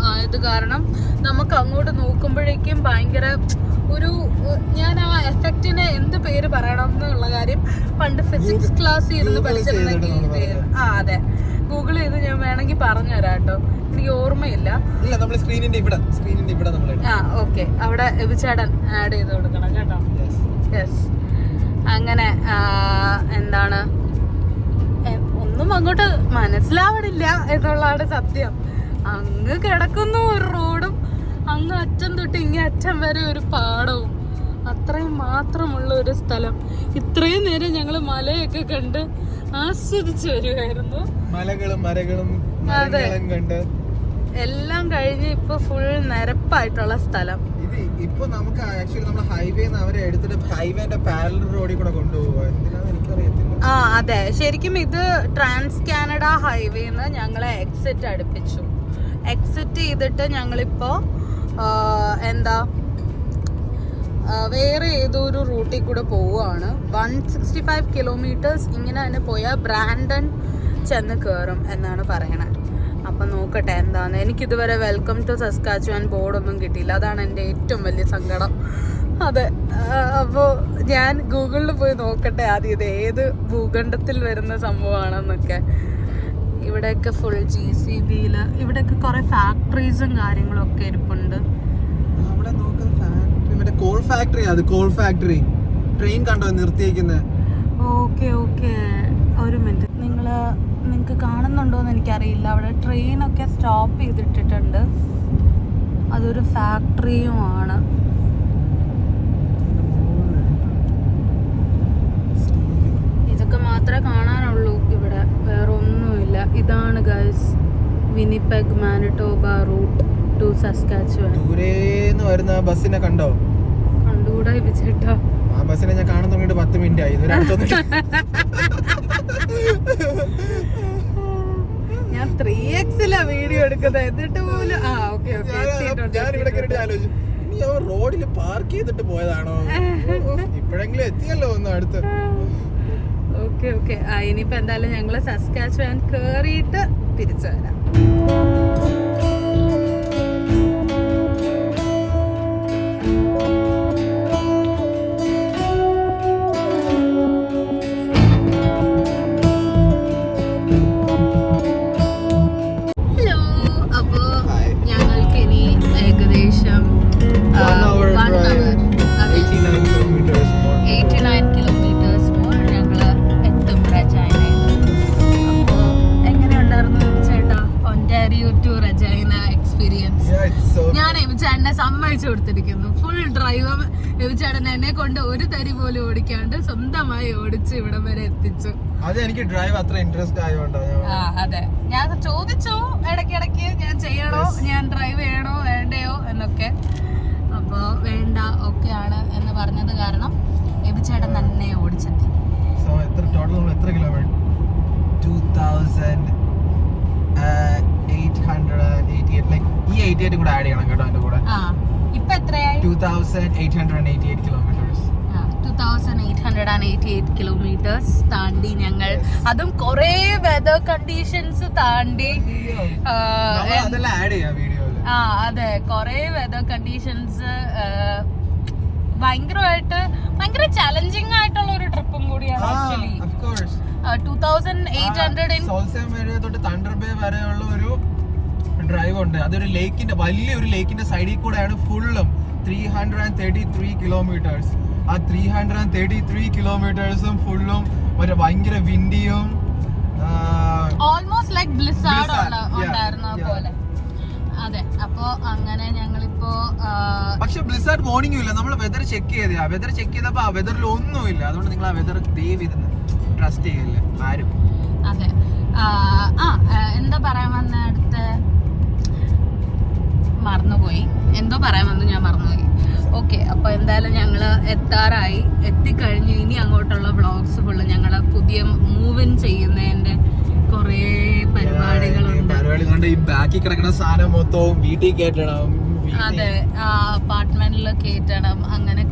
ആയത് കാരണം നമുക്ക് അങ്ങോട്ട് നോക്കുമ്പോഴേക്കും ഭയങ്കര ഒരു, ഞാൻ ആ എഫക്റ്റിന് എന്ത് പേര് പറയണം എന്നുള്ള കാര്യം പണ്ട് ഫിസിക്സ് ക്ലാസ്സിൽ ഇരുന്ന് പഠിച്ചിരുന്നെങ്കിൽ ഈ പേര്, അതെ, ഗൂഗിൾ ചെയ്ത് ഞാൻ വേണമെങ്കിൽ പറഞ്ഞു തരാം കേട്ടോ, എനിക്ക് ഓർമ്മയില്ല. ഓക്കെ, അവിടെ എബിച്ചേട്ടൻ ആഡ് ചെയ്ത് കൊടുക്കണം കേട്ടോ. യെസ്, അങ്ങനെ എന്താണ്, ഒന്നും അങ്ങോട്ട് മനസ്സിലാവണില്ല എന്നുള്ളതാണ് സത്യം. അങ്ങ് കിടക്കുന്നു ഒരു റോഡും, അങ്ങ് അറ്റം തൊട്ട് ഇങ്ങേ അറ്റം വരെ ഒരു പാടവും, അത്രയും മാത്രമുള്ള ഒരു സ്ഥലം. ഇത്രയും നേരം ഞങ്ങള് മലയൊക്കെ കണ്ട് ആസ്വദിച്ചു വരുമായിരുന്നു. മലകളും മരങ്ങളും കണ്ട് എല്ലാം കഴിഞ്ഞ് ഇപ്പൊ ഫുൾ നിരപ്പായിട്ടുള്ള സ്ഥലം. ഇത് ഇപ്പൊ നമുക്ക് ആക്ച്വലി നമ്മൾ ഹൈവേന്ന് അവരെ എടുത്തിട്ട് ഹൈവേന്റെ പാരലൽ റോഡിൽ കൂടെ കൊണ്ടുപോകുക. എന്തിനാന്ന് എനിക്കറിയത്തില്ല. ആ അതെ, ശരിക്കും ഇത് ട്രാൻസ് കാനഡ ഹൈവേന്ന് ഞങ്ങളെ എക്സിറ്റ് അടുപ്പിച്ചു. എക്സിറ്റ് ചെയ്തിട്ട് ഞങ്ങളിപ്പോ വേറെ ഏതോ ഒരു റൂട്ടിൽ കൂടെ പോവുകയാണ്. 165 കിലോമീറ്റേഴ്സ് ഇങ്ങനെ തന്നെ പോയാൽ ബ്രാൻഡൺ ചെന്ന് കയറും എന്നാണ് പറയണത്. അപ്പം നോക്കട്ടെ എന്താന്ന്. എനിക്കിതുവരെ വെൽക്കം ടു സസ്കാച്ചുവാൻ ബോർഡൊന്നും കിട്ടിയില്ല. അതാണ് എൻ്റെ ഏറ്റവും വലിയ സങ്കടം. അതെ, അപ്പോൾ ഞാൻ ഗൂഗിളിൽ പോയി നോക്കട്ടെ ആദ്യം ഇത് ഏത് ഭൂഖണ്ഡത്തിൽ വരുന്ന സംഭവമാണെന്നൊക്കെ. ഇവിടെയൊക്കെ ഫുൾ GCBയിൽ ഇവിടെയൊക്കെ കുറേ ഫാക്ടറീസും കാര്യങ്ങളും ഒക്കെ ഇരിപ്പുണ്ട്. അവിടെ നോക്കുന്ന ഫാക്ടറി മറ്റേ കോൾ ഫാക്ടറി, അത് കോൾ ഫാക്ടറി. ട്രെയിൻ കണ്ടോ നിർത്തിയേക്കുന്നത്? ഓക്കെ ഒരു മിനിറ്റ്, നിങ്ങൾക്ക് കാണുന്നുണ്ടോയെന്ന് എനിക്കറിയില്ല. അവിടെ ട്രെയിനൊക്കെ സ്റ്റോപ്പ് ചെയ്തിട്ടിട്ടുണ്ട്. അതൊരു ഫാക്ടറിയുമാണ്. ഇതൊക്കെ മാത്രമേ കാണാനുള്ളൂ ഇവിടെ, വേറെ ഒന്നുമില്ല. ഇതാണ് guys Winnipeg Manitoba root two സസ്കാച്ചുവാൻ. ദൂരേന്ന് വരുന്ന ബസ്സിനെ കണ്ടോ? കണ്ടുകൂടാ വിചേട്ടാ. ആ ബസ്സിനെ ഞാൻ കാണാൻ തുടങ്ങിയിട്ട് 10 മിനിറ്റ് ആയി. ഞാൻ 3x-ലാ വീഡിയോ എടുക്കുന്നത്, എന്നിട്ട് പോലും റോഡിൽ പാർക്ക് ചെയ്തിട്ട് പോയതാണോ? ഇപ്പോഴെങ്കിലും എത്തിയല്ലോ ഒന്ന് അടുത്ത്. ഓക്കെ ഇനിയിപ്പോ എന്തായാലും ഞങ്ങള് സസ്കാച്ചുവാൻ കേറിയിട്ട് തിരിച്ചു വരാം. സമ്മതിച്ചു കൊടുത്തിരിക്കുന്നു. ഫുൾ ഡ്രൈവ് ചേട്ടൻ എന്നെ കൊണ്ട് ഒരു തരി പോലും ഓടിക്കാണ്ട് സ്വന്തമായി ഓടിച്ച് ഇവിടം വരെ എത്തിച്ചു. എനിക്ക് ഡ്രൈവ് അത്ര ഇൻട്രസ്റ്റ് ആയതുകൊണ്ടോ? അതെ, ഞാൻ ചോദിച്ചു ഇടയ്ക്കിടയ്ക്ക് ഞാൻ ചെയ്യണോ, ഞാൻ ഡ്രൈവ് ചെയ്യണോ വേണ്ടയോ എന്നൊക്കെ. അപ്പോൾ വേണ്ട, ഓക്കെയാണ് എന്ന് പറഞ്ഞത് കാരണം ചേട്ടൻ തന്നെ ഓടിച്ചെത്തി. എത്ര കിലോമീറ്റർ? 2888. ലൈക്ക് ഈ 88 കൂടെ ആഡ് ചെയ്യണം കേട്ടോ അതിന്റെ കൂടെ. ഇപ്പൊ എത്രയായി? 2888 കിലോമീറ്റേഴ്സ്. 2888 കിലോമീറ്റേഴ്സ് താണ്ടി ഞങ്ങൾ, അതും കുറേ വെതർ കണ്ടീഷൻസ് താണ്ടി. അതെല്ലാം ആഡ് ചെയ്യാം വീഡിയോയിൽ. അതെ, കുറേ വെതർ കണ്ടീഷൻസ് ഭയങ്കര ചലഞ്ചിങ് ആയിട്ടുള്ള ഒരു ട്രിപ്പും കൂടിയാണ് ആക്ച്വലി. 2800 സോൾസേം വരെ തൊട്ട് തണ്ടർ ബേ വരെയുള്ള ഒരു ഡ്രൈവ് ഉണ്ട്. അതൊരു വലിയൊരു ലേക്കിന്റെ സൈഡിൽ കൂടെയാണ് ഫുള്ളും. 333 കിലോമീറ്റേഴ്സ്. ആ 333 കിലോമീറ്റേഴ്സും ഫുള്ളും ഒരു ഭയങ്കര വിൻഡിയും ഓൾമോസ്റ്റ് ലൈക്ക് ബ്ലിസാർഡ് ഉണ്ടായിരുന്ന പോലെ. അതെ, അപ്പോ അങ്ങനെ ഞങ്ങളിപ്പോ പക്ഷെ ബ്ലിസാർഡ് മോർണിംഗും ഇല്ല. നമ്മൾ വെതർ ചെക്ക് ചെയ്തപ്പോ ആ വെതറിൽ ഒന്നുമില്ല. അതുകൊണ്ട് നിങ്ങൾ ആ വെതർ ദയവ് ചെയ്ത് ട്രസ്റ്റ് ചെയ്യില്ല ആരും. അതെ, എന്താ പറയാൻ വന്ന അടുത്ത് മറന്നുപോയി. എന്തോ പറയാൻ വന്നു, ഞാൻ മറന്നുപോയി. ഓക്കെ, അപ്പൊ എന്തായാലും ഞങ്ങള് എത്തിക്കഴിഞ്ഞു. ഇനി അങ്ങോട്ടുള്ള വ്ളോഗ്സ് ഫുള്ള് ഞങ്ങള് പുതിയ മൂവ് ഇൻ ചെയ്യുന്നതിന്റെ കുറേ പരിപാടികളുണ്ട്. ഈ ബാക്കിൽ കിടക്കുന്ന സാധനം മൊത്തവും വീട്ടിൽ കേട്ടണം. അതെ, അപ്പാർട്ട്മെന്റിൽ കേറ്റണം. അങ്ങനെ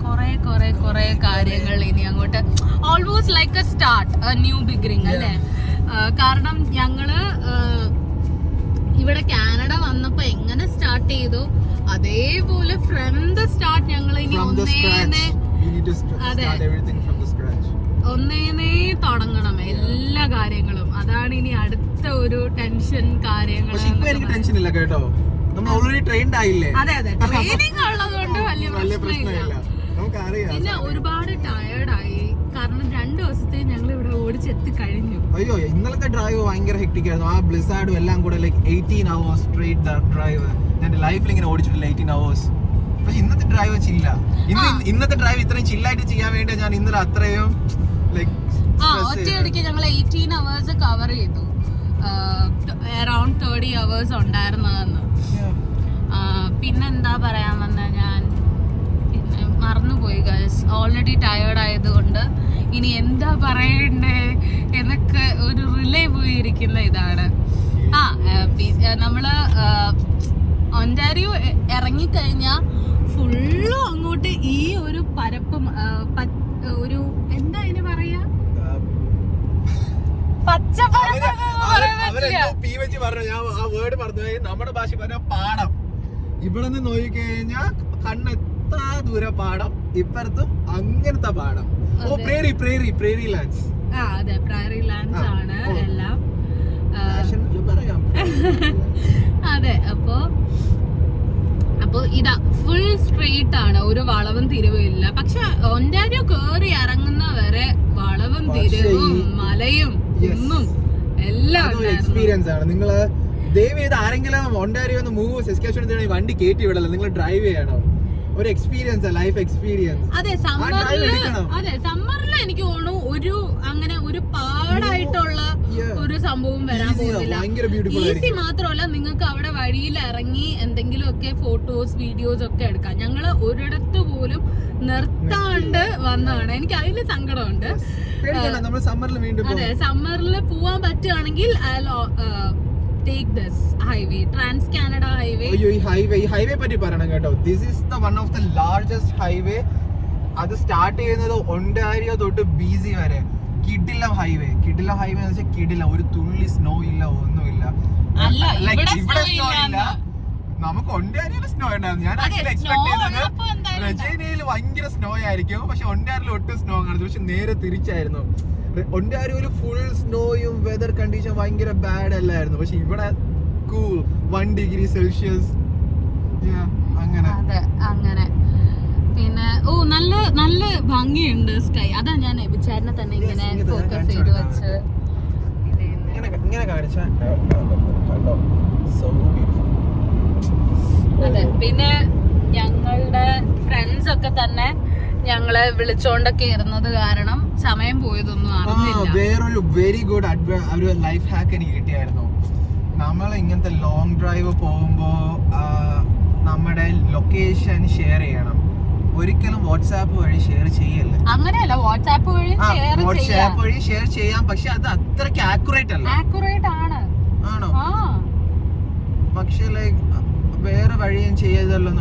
കുറെ കാര്യങ്ങൾ ഇനി അങ്ങോട്ട്. Almost like A start, A new beginning അല്ലേ? കാരണം ഞങ്ങള് ഇവിടെ കാനഡ വന്നപ്പോ എങ്ങനെ സ്റ്റാർട്ട് ചെയ്തു അതേപോലെ ഫ്രം ദ സ്റ്റാർട്ട് ഞങ്ങൾ ഇനി ഒന്നേന്നേ തുടങ്ങണം എല്ലാ കാര്യങ്ങളും. അതാണ് ഇനി അടുത്ത ഒരു ടെൻഷൻ കാര്യങ്ങൾ. ടെൻഷൻ ഇല്ല കേട്ടോ, നമ്മൾ ഓൾറെഡി ട്രെയിൻഡ് ആയില്ലേ. അതെ, ട്രെയിനിങ് ഉള്ളത് കൊണ്ട് വലിയ പ്രശ്നമില്ല. പിന്നെ ഒരുപാട് ടയേർഡായി, കാരണം 2 ദിവസത്തെ ഞങ്ങൾ ഇവിടെ ഓടിച്ചെത്തി കഴിഞ്ഞു. അയ്യോ, ഇന്നലത്തെ ഡ്രൈവ് ഭയങ്കര ഹെക്ടിക് ആയിരുന്നു. ആ ബ്ലിസാർഡും എല്ലാം കൂടെ ലൈക്ക് 18 hours സ്ട്രേറ്റ് ഡ്രൈവ്. ഞാൻ ലൈഫിൽ ഇങ്ങനെ ഓടിച്ചിട്ടില്ല 18 hours. പക്ഷെ ഇന്നത്തെ ഡ്രൈവ് ചില്ല. ഇന്നത്തെ ഡ്രൈവ് ഇത്രയും ചില്ലായിട്ട് ചെയ്യാൻ വേണ്ടി ഞാൻ ഇന്നലെ അത്രയും ലൈക്ക് ഒറ്റയടിക്ക് ഞങ്ങൾ 18 hours കവർ ചെയ്തു. Around 30 hours ഉണ്ടായിരുന്നതെന്ന്. പിന്നെന്താ പറയാൻ വന്ന ഞാൻ പിന്നെ മറന്നുപോയി ഗൈസ്. ഓൾറെഡി ടയേർഡ് ആയതുകൊണ്ട് ഇനി എന്താ പറയണ്ടേ എന്നൊക്കെ ഒരു റിലേ പോയിരിക്കുന്ന ഇതാണ്. നമ്മള് ഒന്റാരിയോ ഇറങ്ങിക്കഴിഞ്ഞാൽ ഫുള്ളും അങ്ങോട്ട് ഈ ഒരു പരപ്പും ഒരു എന്താ അതിന് പറയാ, നമ്മുടെ ഭാഷ പറഞ്ഞ പാടം. ഇവിടെ നിന്ന് നോക്കിക്കഴിഞ്ഞാൽ കണ്ണെത്താ ദൂരെ പാടം, ഇപ്പുറത്തും അങ്ങനത്തെ പാടം. ഓ, പ്രേരി ലാൻഡ്സ്. അതെ, പ്രയറി ലാൻഡ്സ് ആണ് എല്ലാം. പറയാം. അതെ, അപ്പൊ ഇതാ ഫുൾ സ്ട്രെയിറ്റ് ആണ്, ഒരു വളവും തിരിവും ഇല്ല. പക്ഷെ ഒന്റാരിയോ കേറി ഇറങ്ങുന്ന വരെ വളവും തിരിവും മലയും കുന്നും എല്ലാം എക്സ്പീരിയൻസ് ആണ്. നിങ്ങള് ദയവ് ചെയ്ത് ആരെങ്കിലും ഒന്റാരിയോ മൂവ് സെസ്കാച്ചുവൻ വണ്ടി കയറ്റി വിടല്ലോ, നിങ്ങൾ ഡ്രൈവ് ചെയ്യണം. ഒരു എക്സ്പീരിയൻസ്, ലൈഫ് എക്സ്പീരിയൻസ്. അതെ, സമ്മറിൽ എനിക്ക് തോന്നുന്നു ഒരു പാടായിട്ടുള്ള ഒരു സംഭവം വരാൻ പോകുന്നില്ല. ഈസി മാത്രമല്ല, നിങ്ങൾക്ക് അവിടെ വഴിയിൽ ഇറങ്ങി എന്തെങ്കിലുമൊക്കെ ഫോട്ടോസ് വീഡിയോസ് ഒക്കെ എടുക്കാം. ഞങ്ങള് ഒരിടത്ത് പോലും നിർത്താണ്ട് വന്നതാണ്. എനിക്ക് അതിൽ സങ്കടമുണ്ട്. അതെ, സമ്മറിൽ പോവാൻ പറ്റുകയാണെങ്കിൽ take this highway, Trans Canada highway. ഈ ഹൈവേ പറ്റി പറയണം കേട്ടോ. This is the one of the largest highway. അത് സ്റ്റാർട്ട് ചെയ്യുന്നത് ഒന്റാരിയോ തൊട്ട് BC വരെ. കിടിലം ഹൈവേ എന്ന് വെച്ചാൽ കിടിലം. ഒരു തുള്ളി സ്നോ ഇല്ല, ഒന്നുമില്ല. ഇവിടെ സ്നോ ഇല്ല. നമുക്ക് ഒന്റാരിയോയിൽ സ്നോ ഉണ്ടായിരുന്നു. ഞാൻ ആക്ച്വലി എക്സ്പെക്ട് ചെയ്തത് റെജീനയിൽ ഭയങ്കര സ്നോ ആയിരിക്കും, പക്ഷെ ഒന്റാരിയോയിൽ ഒട്ടും സ്നോ കാണുന്നു. പക്ഷെ നേരെ തിരിച്ചായിരുന്നു. ഒന്റാരിയോയിൽ ഫുൾ സ്നോയും വെതർ കണ്ടീഷൻ ഭയങ്കര ബാഡ് അല്ലായിരുന്നു. പക്ഷെ ഇവിടെ കൂൾ 1 degree Celsius. അങ്ങനെ പിന്നെ നല്ല ഭംഗിയുണ്ട് സ്കൈ. അതാ ഞാൻ എബിച്ചാരിനെ തന്നെ ഇങ്ങനെ ഫോക്കസ് ചെയ്ത് വെച്ച് ഇങ്ങനെ കാണിച്ച. അതെ, പിന്നെ ഞങ്ങളുടെ ഫ്രണ്ട്സ് ഒക്കെ തന്നെ ഞങ്ങളെ വിളിച്ചോണ്ടൊക്കെ ഇരുന്നത് കാരണം സമയം പോയതൊന്നും അറിഞ്ഞില്ല. വേറൊരു വെരി ഗുഡ് ഒരു ലൈഫ് ഹാക്ക് എനിക്ക് കിട്ടിയായിരുന്നു. നമ്മൾ ഇങ്ങനത്തെ ലോങ് ഡ്രൈവ് പോകുമ്പോ നമ്മുടെ ലൊക്കേഷൻ ഷെയർ ചെയ്യണം. ഒരിക്കലും വാട്സാപ്പ് വഴി ഷെയർ ചെയ്യല്ലേ. അങ്ങനെയല്ല, വാട്സാപ്പ് വഴി ഷെയർ ചെയ്യാം, പക്ഷെ അത് അത്രയ്ക്ക് ആക്യുറേറ്റ് അല്ല. ആക്യുറേറ്റ് ആണ്. ആണോ? പക്ഷെ ലൈക്ക് വേറെ വഴിയും ചെയ്തല്ലോ.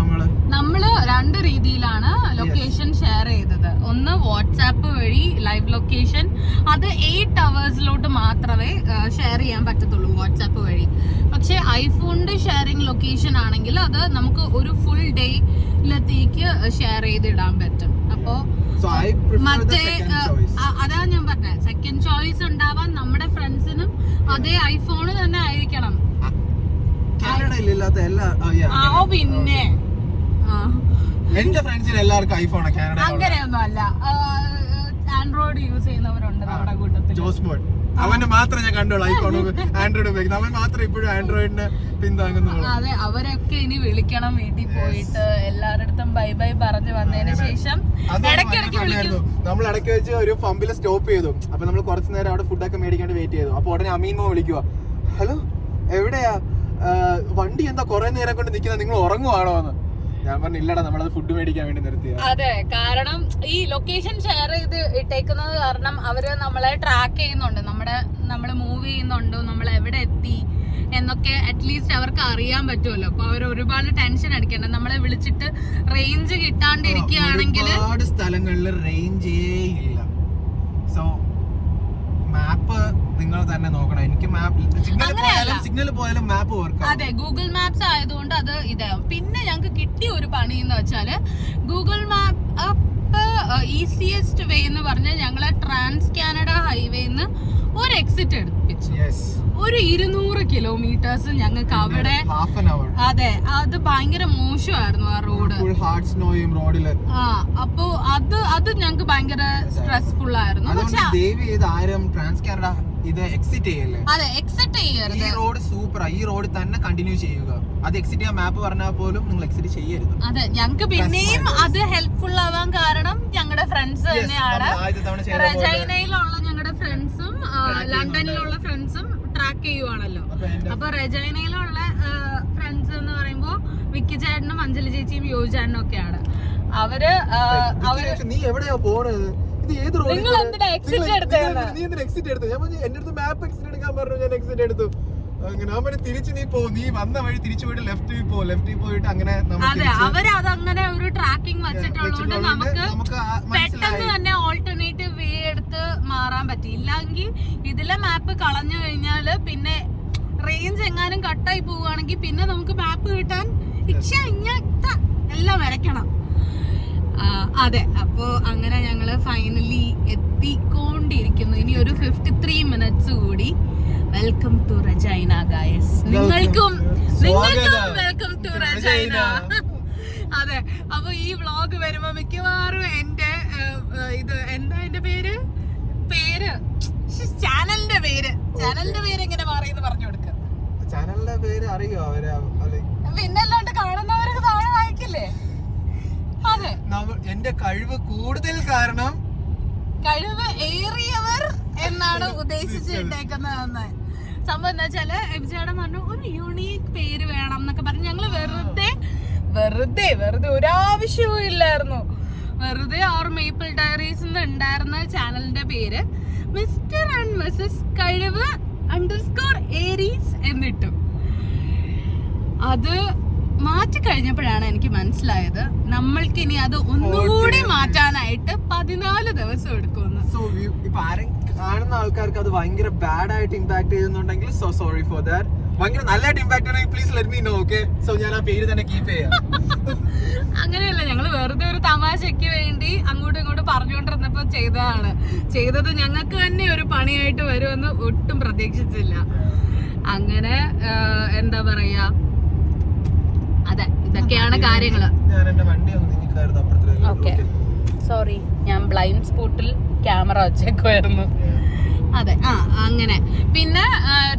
നമ്മള് 2 രീതിയിലാണ് ലൊക്കേഷൻ ഷെയർ ചെയ്തത്. ഒന്ന് വാട്സാപ്പ് വഴി ലൈവ് ലൊക്കേഷൻ, അത് 8 hours മാത്രമേ ഷെയർ ചെയ്യാൻ പറ്റത്തുള്ളൂ വാട്സാപ്പ് വഴി. പക്ഷെ ഐഫോണിന്റെ ഷെയറിംഗ് ലൊക്കേഷൻ ആണെങ്കിൽ അത് നമുക്ക് ഒരു ഫുൾ ഡേയിലത്തേക്ക് ഷെയർ ചെയ്തിടാൻ പറ്റും. അപ്പോ മറ്റേ അതാ ഞാൻ പറഞ്ഞത്, സെക്കൻഡ് ചോയ്സ് ഉണ്ടാവാൻ നമ്മുടെ ഫ്രണ്ട്സിനും അതേ ഐഫോൺ തന്നെ ആയിരിക്കണം. പിന്നെ എന്റെ ഫ്രണ്ട്സിന് എല്ലാവർക്കും ഐഫോൺ. അങ്ങനെയൊന്നും അല്ല, ആൻഡ്രോയിഡ് യൂസ് ചെയ്യുന്നവരുണ്ട് നമ്മുടെ കൂട്ടത്തിൽ. ജോസ്മോൻ, അവന്റെ മാത്രം ഞാൻ കണ്ടോളൂ ഐഫോൺ ആൻഡ്രോയിഡ് ഉപയോഗിക്കുന്നത്. അവൻ മാത്രം ഇപ്പോഴും ആൻഡ്രോയിഡിന് പിന്താങ്ങുന്നുള്ളൂ. അതെ, അവരൊക്കെ ഇനി വിളിക്കണം വീട്ടിൽ പോയിട്ട് എല്ലാവരുടെ ബൈ ബൈ പറഞ്ഞു വന്നതിന് ശേഷം നമ്മൾ ഇടയ്ക്ക് വെച്ച് ഒരു പമ്പിൽ സ്റ്റോപ്പ് ചെയ്തു. അപ്പൊ നമ്മൾ കുറച്ചു നേരം അവിടെ ഫുഡൊക്കെ മേടിക്കാണ്ട് വെയിറ്റ് ചെയ്തു. അപ്പൊ ഉടനെ അമീൻ വിളിക്കുക, ഹലോ എവിടെയാ, വണ്ടി എന്താ കുറെ നേരം കൊണ്ട് നിൽക്കുന്നത്, നിങ്ങൾ ഉറങ്ങുവാണോ എന്ന്. ഞാൻ പറഞ്ഞു ഇല്ലടാ, നമ്മളത് ഫുഡ് മേടിക്കാൻ വേണ്ടി നിർത്തിയ. അതെ, കാരണം ഈ ലൊക്കേഷൻ ഷെയർ ചെയ്ത് ഇട്ടേക്കുന്നത് കാരണം അവര് നമ്മളെ ട്രാക്ക് ചെയ്യുന്നുണ്ട്, നമ്മള് മൂവ് ചെയ്യുന്നുണ്ടോ, നമ്മൾ എവിടെ എത്തി എന്നൊക്കെ അറ്റ്ലീസ്റ്റ് അവർക്ക് അറിയാൻ പറ്റുമല്ലോ. അപ്പൊ അവർ ഒരുപാട് ടെൻഷൻ അടിക്കണ്ട. നമ്മളെ വിളിച്ചിട്ട് റേഞ്ച് കിട്ടാണ്ടിരിക്കുകയാണെങ്കിൽ ഒരുപാട് സ്ഥലങ്ങളിൽ റേഞ്ചേ ഇല്ല. സോ മാപ്പ് നിങ്ങൾ തന്നെ നോക്കണം. എനിക്ക് സിഗ്നൽ പോയാലും മാപ്പ് വർക്ക്. അതെ, ഗൂഗിൾ മാപ്സ് ആയതുകൊണ്ട് അത് ഇതാവും. പിന്നെ ഞങ്ങൾക്ക് കിട്ടിയ ഒരു പണി എന്ന് വെച്ചാല് ഗൂഗിൾ മാപ്പ് ഈസിയസ്റ്റ് വേ എന്ന് പറഞ്ഞാൽ ഞങ്ങളെ ട്രാൻസ് കാനഡ ഹൈവേന്ന് ഒരു എക്സിറ്റ് എടുപ്പിച്ചു. ഒരു 200 കിലോമീറ്റേഴ്സ് ഞങ്ങൾക്ക് അവിടെ. അതെ, അത് ഭയങ്കര മോശമായിരുന്നു ആ റോഡ്. അപ്പൊ അത് ഞങ്ങൾക്ക് ഭയങ്കര സ്ട്രെസ്ഫുൾ ആയിരുന്നു. പക്ഷെ ഇത് എക്സിറ്റ് ചെയ്യല്ലേ? അതെ, എക്സിറ്റ് ചെയ്യരുത്. ഈ റോഡ് സൂപ്പറാ. ഈ റോഡ് തന്നെ കണ്ടിന്യൂ ചെയ്യുക. അത് എക്സിറ്റ് ചെയ്യാൻ മാപ്പ് പറഞ്ഞാൽ പോലും നിങ്ങൾ എക്സിറ്റ് ചെയ്യരുത്. അതെ, ഞങ്ങൾക്ക് പിന്നെയും അത് ഹെൽപ്ഫുൾ ആവാൻ കാരണം ഞങ്ങളുടെ ഫ്രണ്ട്സ് തന്നെയാണ്. റെജൈനയിലുള്ള ഞങ്ങളുടെ ഫ്രണ്ട്സും ലണ്ടനിലുള്ള ഫ്രണ്ട്സും ട്രാക്ക് ചെയ്യുവാണല്ലോ. അപ്പൊ റെജൈനയിലുള്ള ഫ്രണ്ട്സ് എന്ന് പറയുമ്പോ വിക്കി ചേട്ടനും അഞ്ജലി ചേച്ചിയും യോജി ചേട്ടനും ഒക്കെയാണ്. അവര് നീ എവിടെയാ പോണത്? നിങ്ങൾ എന്തിനാ എക്സിറ്റ് എടുത്തത്? നീ എന്തിനാ എക്സിറ്റ് എടുത്തു? ഞാൻ പറഞ്ഞു എന്റെ അടുത്ത് മാപ്പ് എക്സിറ്റ് എടുക്കാൻ പറഞ്ഞു, ഞാൻ എക്സിറ്റ് എടുത്തു. അങ്ങനെ തിരിച്ച് നീ പോ, നീ വന്ന വഴി തിരിച്ചു പോയിട്ട് ലെഫ്റ്റിൽ പോയിട്ട് അങ്ങനെ. അതെ, അവര് അതങ്ങനെ ഒരു ട്രാക്കിംഗ് വെച്ചിട്ടുള്ളതുകൊണ്ട് നമുക്ക് പെട്ടെന്ന് തന്നെ ഓൾട്ടർനേറ്റീവ് വേ എടുത്ത് മാറാൻ പറ്റിയില്ലെങ്കിൽ ഇതിലെ മാപ്പ് കളഞ്ഞു കഴിഞ്ഞാല് പിന്നെ റേഞ്ച് എങ്ങാനും കട്ടായി പോവുകയാണെങ്കിൽ പിന്നെ നമുക്ക് മാപ്പ് കിട്ടാൻ എല്ലാം വരയ്ക്കണം. അതെ, അപ്പോ അങ്ങനെ ഞങ്ങള് ഫൈനലി എത്തിക്കൊണ്ടിരിക്കുന്നു. ഇനി ഒരു 53 മിനിറ്റ്സ് കൂടി. Welcome to Regina guys. നിങ്ങൾക്കും വെൽക്കം ടു റെജൈന. അതെ, അപ്പൊ ഈ വ്ളോഗ് വരുമ്പോ മിക്കവാറും എന്റെ എന്താ എന്റെ പേര് ചാനലിന്റെ പേര് എങ്ങനെ മാറിയെന്ന് പറഞ്ഞു കൊടുക്ക. ചാനലിന്റെ പേര് അറിയോ? പിന്നല്ലാണ്ട് കാണുന്നവരൊക്കെ താഴെ വായിക്കില്ലേ? അതെ, എന്റെ കഴിവ് കൂടുതൽ കാരണം കഴിവ് ഏറിയവർ എന്നാണ് ഉദ്ദേശിച്ചിട്ടേക്കുന്നത്. സംഭവം എന്താ വെച്ചാല് എബിചേട്ടൻ പറഞ്ഞു ഒരു യൂണീക്ക് പേര് വേണം എന്നൊക്കെ പറഞ്ഞ് ഞങ്ങള് വെറുതെ ഒരാവശ്യവും ഇല്ലായിരുന്നു. വെറുതെ അവർ മേപ്പിൾ ഡയറീസ് ഉണ്ടായിരുന്ന ചാനലിന്റെ പേര് മിസ്റ്റർ ആൻഡ് മിസസ് കഴിവ് _ഏരീസ് എന്നിട്ടു. അത് മാറ്റി കഴിഞ്ഞപ്പോഴാണ് എനിക്ക് മനസ്സിലായത് നമ്മൾക്ക് ഇനി അത് ഒന്നുകൂടി മാറ്റാനായിട്ട് 14 ദിവസം എടുക്കുമെന്ന്. സോ ഇപ്പൊ ആരും കാണുന്ന ആൾക്കാർക്ക് അത് ഭയങ്കര ബാഡ് ആയിട്ട് ഇമ്പാക്ട് ചെയ്യുന്നുണ്ടെങ്കിൽ സോ സോറി ഫോർ ദാറ്റ്. ഭയങ്കര നല്ലതായിട്ട് ഇമ്പാക്ട് ചെയ്യണമെങ്കിൽ please let me know. Okay, so ഞാൻ ആ പേര് തന്നെ കീപ്പ് ചെയ്യാം. അങ്ങനെയല്ല, ഞങ്ങള് വെറുതെ ഒരു തമാശയ്ക്ക് വേണ്ടി അങ്ങോട്ടും ഇങ്ങോട്ടും പറഞ്ഞുകൊണ്ടിരുന്നപ്പോ ചെയ്തത് ഞങ്ങൾക്ക് തന്നെ ഒരു പണിയായിട്ട് വരുമെന്ന് ഒട്ടും പ്രതീക്ഷിച്ചില്ല. അങ്ങനെ എന്താ പറയാ, അതെ, ഇതൊക്കെയാണ് കാര്യങ്ങള്. ഓക്കെ, സോറി, ഞാൻ ബ്ലൈൻഡ് സ്പോട്ടിൽ ക്യാമറ വെച്ചേക്കുമായിരുന്നു. അതെ, അങ്ങനെ. പിന്നെ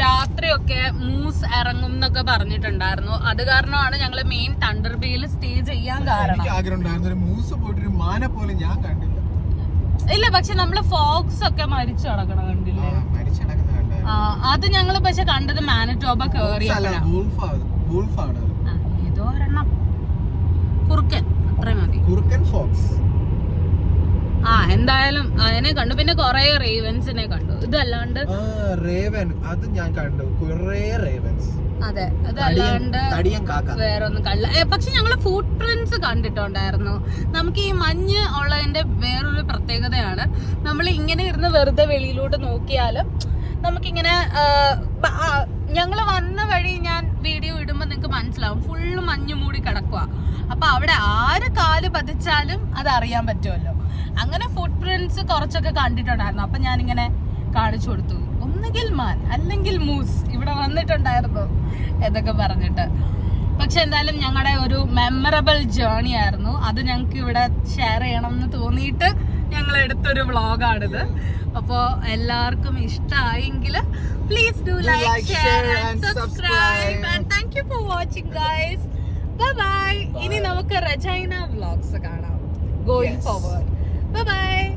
രാത്രിയൊക്കെ മൂസ് ഇറങ്ങും എന്നൊക്കെ പറഞ്ഞിട്ടുണ്ടായിരുന്നു. അത് കാരണമാണ് ഞങ്ങള് മെയിൻ തണ്ടർ ബേയിൽ സ്റ്റേ ചെയ്യാൻ കാരണം. ഇല്ല, പക്ഷെ നമ്മള് ഫോക്സ് ഒക്കെ മരിച്ചു കിടക്കണം കണ്ടില്ലേ? അത് ഞങ്ങള് പക്ഷെ കണ്ടത് മാനിറ്റോബ കേറിയപ്പോഴാണ്. ഏതോ ഒരെണ്ണം കുറുക്കൻ, അത്ര മതി. കുറുക്കൻ ഫോക്സ്. എന്തായാലും അതിനെ കണ്ടു. പിന്നെ കൊറേ റേവൻസിനെ കണ്ടു. ഇതല്ലാണ്ട് റേവൻ അത് ഞാൻ കണ്ടു, കുറേ റേവൻസ്. അതെ, അതല്ലാണ്ട് വേറൊന്നും കണ്ടില്ല. പക്ഷെ ഞങ്ങള് ഫുട് പ്രിന്റ്സ് കണ്ടിട്ടുണ്ടായിരുന്നു. നമുക്ക് ഈ മഞ്ഞ് ഉള്ളതിന്റെ വേറൊരു പ്രത്യേകതയാണ്, നമ്മൾ ഇങ്ങനെ ഇരുന്ന് വെറുതെ വെളിയിലോട്ട് നോക്കിയാലും നമുക്കിങ്ങനെ ഞങ്ങള് വന്ന വഴി ഞാൻ വീഡിയോ ഇടുമ്പോ നിങ്ങക്ക് മനസ്സിലാവും, ഫുള്ള് മഞ്ഞ് മൂടി കിടക്കുക. അപ്പൊ അവിടെ ആര് കാല് പതിച്ചാലും അത് അറിയാൻ പറ്റുമല്ലോ. അങ്ങനെ ഫുട് പ്രിന്റ്സ് കുറച്ചൊക്കെ കണ്ടിട്ടുണ്ടായിരുന്നു. അപ്പൊ ഞാനിങ്ങനെ കാണിച്ചു കൊടുത്തു, ഒന്നുകിൽ മാൻ അല്ലെങ്കിൽ മൂസ് ഇവിടെ വന്നിട്ടുണ്ടായിരുന്നു എന്നൊക്കെ പറഞ്ഞിട്ട്. പക്ഷെ എന്തായാലും ഞങ്ങളുടെ ഒരു മെമ്മറബിൾ ജേർണി ആയിരുന്നു. അത് ഞങ്ങൾക്ക് ഇവിടെ ഷെയർ ചെയ്യണം എന്ന് തോന്നിയിട്ട് ഞങ്ങൾ എടുത്തൊരു വ്ളോഗാണിത്. അപ്പോൾ എല്ലാവർക്കും ഇഷ്ടമായെങ്കിൽ please do like, share and subscribe and thank you for watching guys. Bye bye. ഇനി നമുക്ക് റെജൈന വ്ളോഗ്സ് കാണാം ഗോയിങ് ഫോർവേഡ്. Bye bye.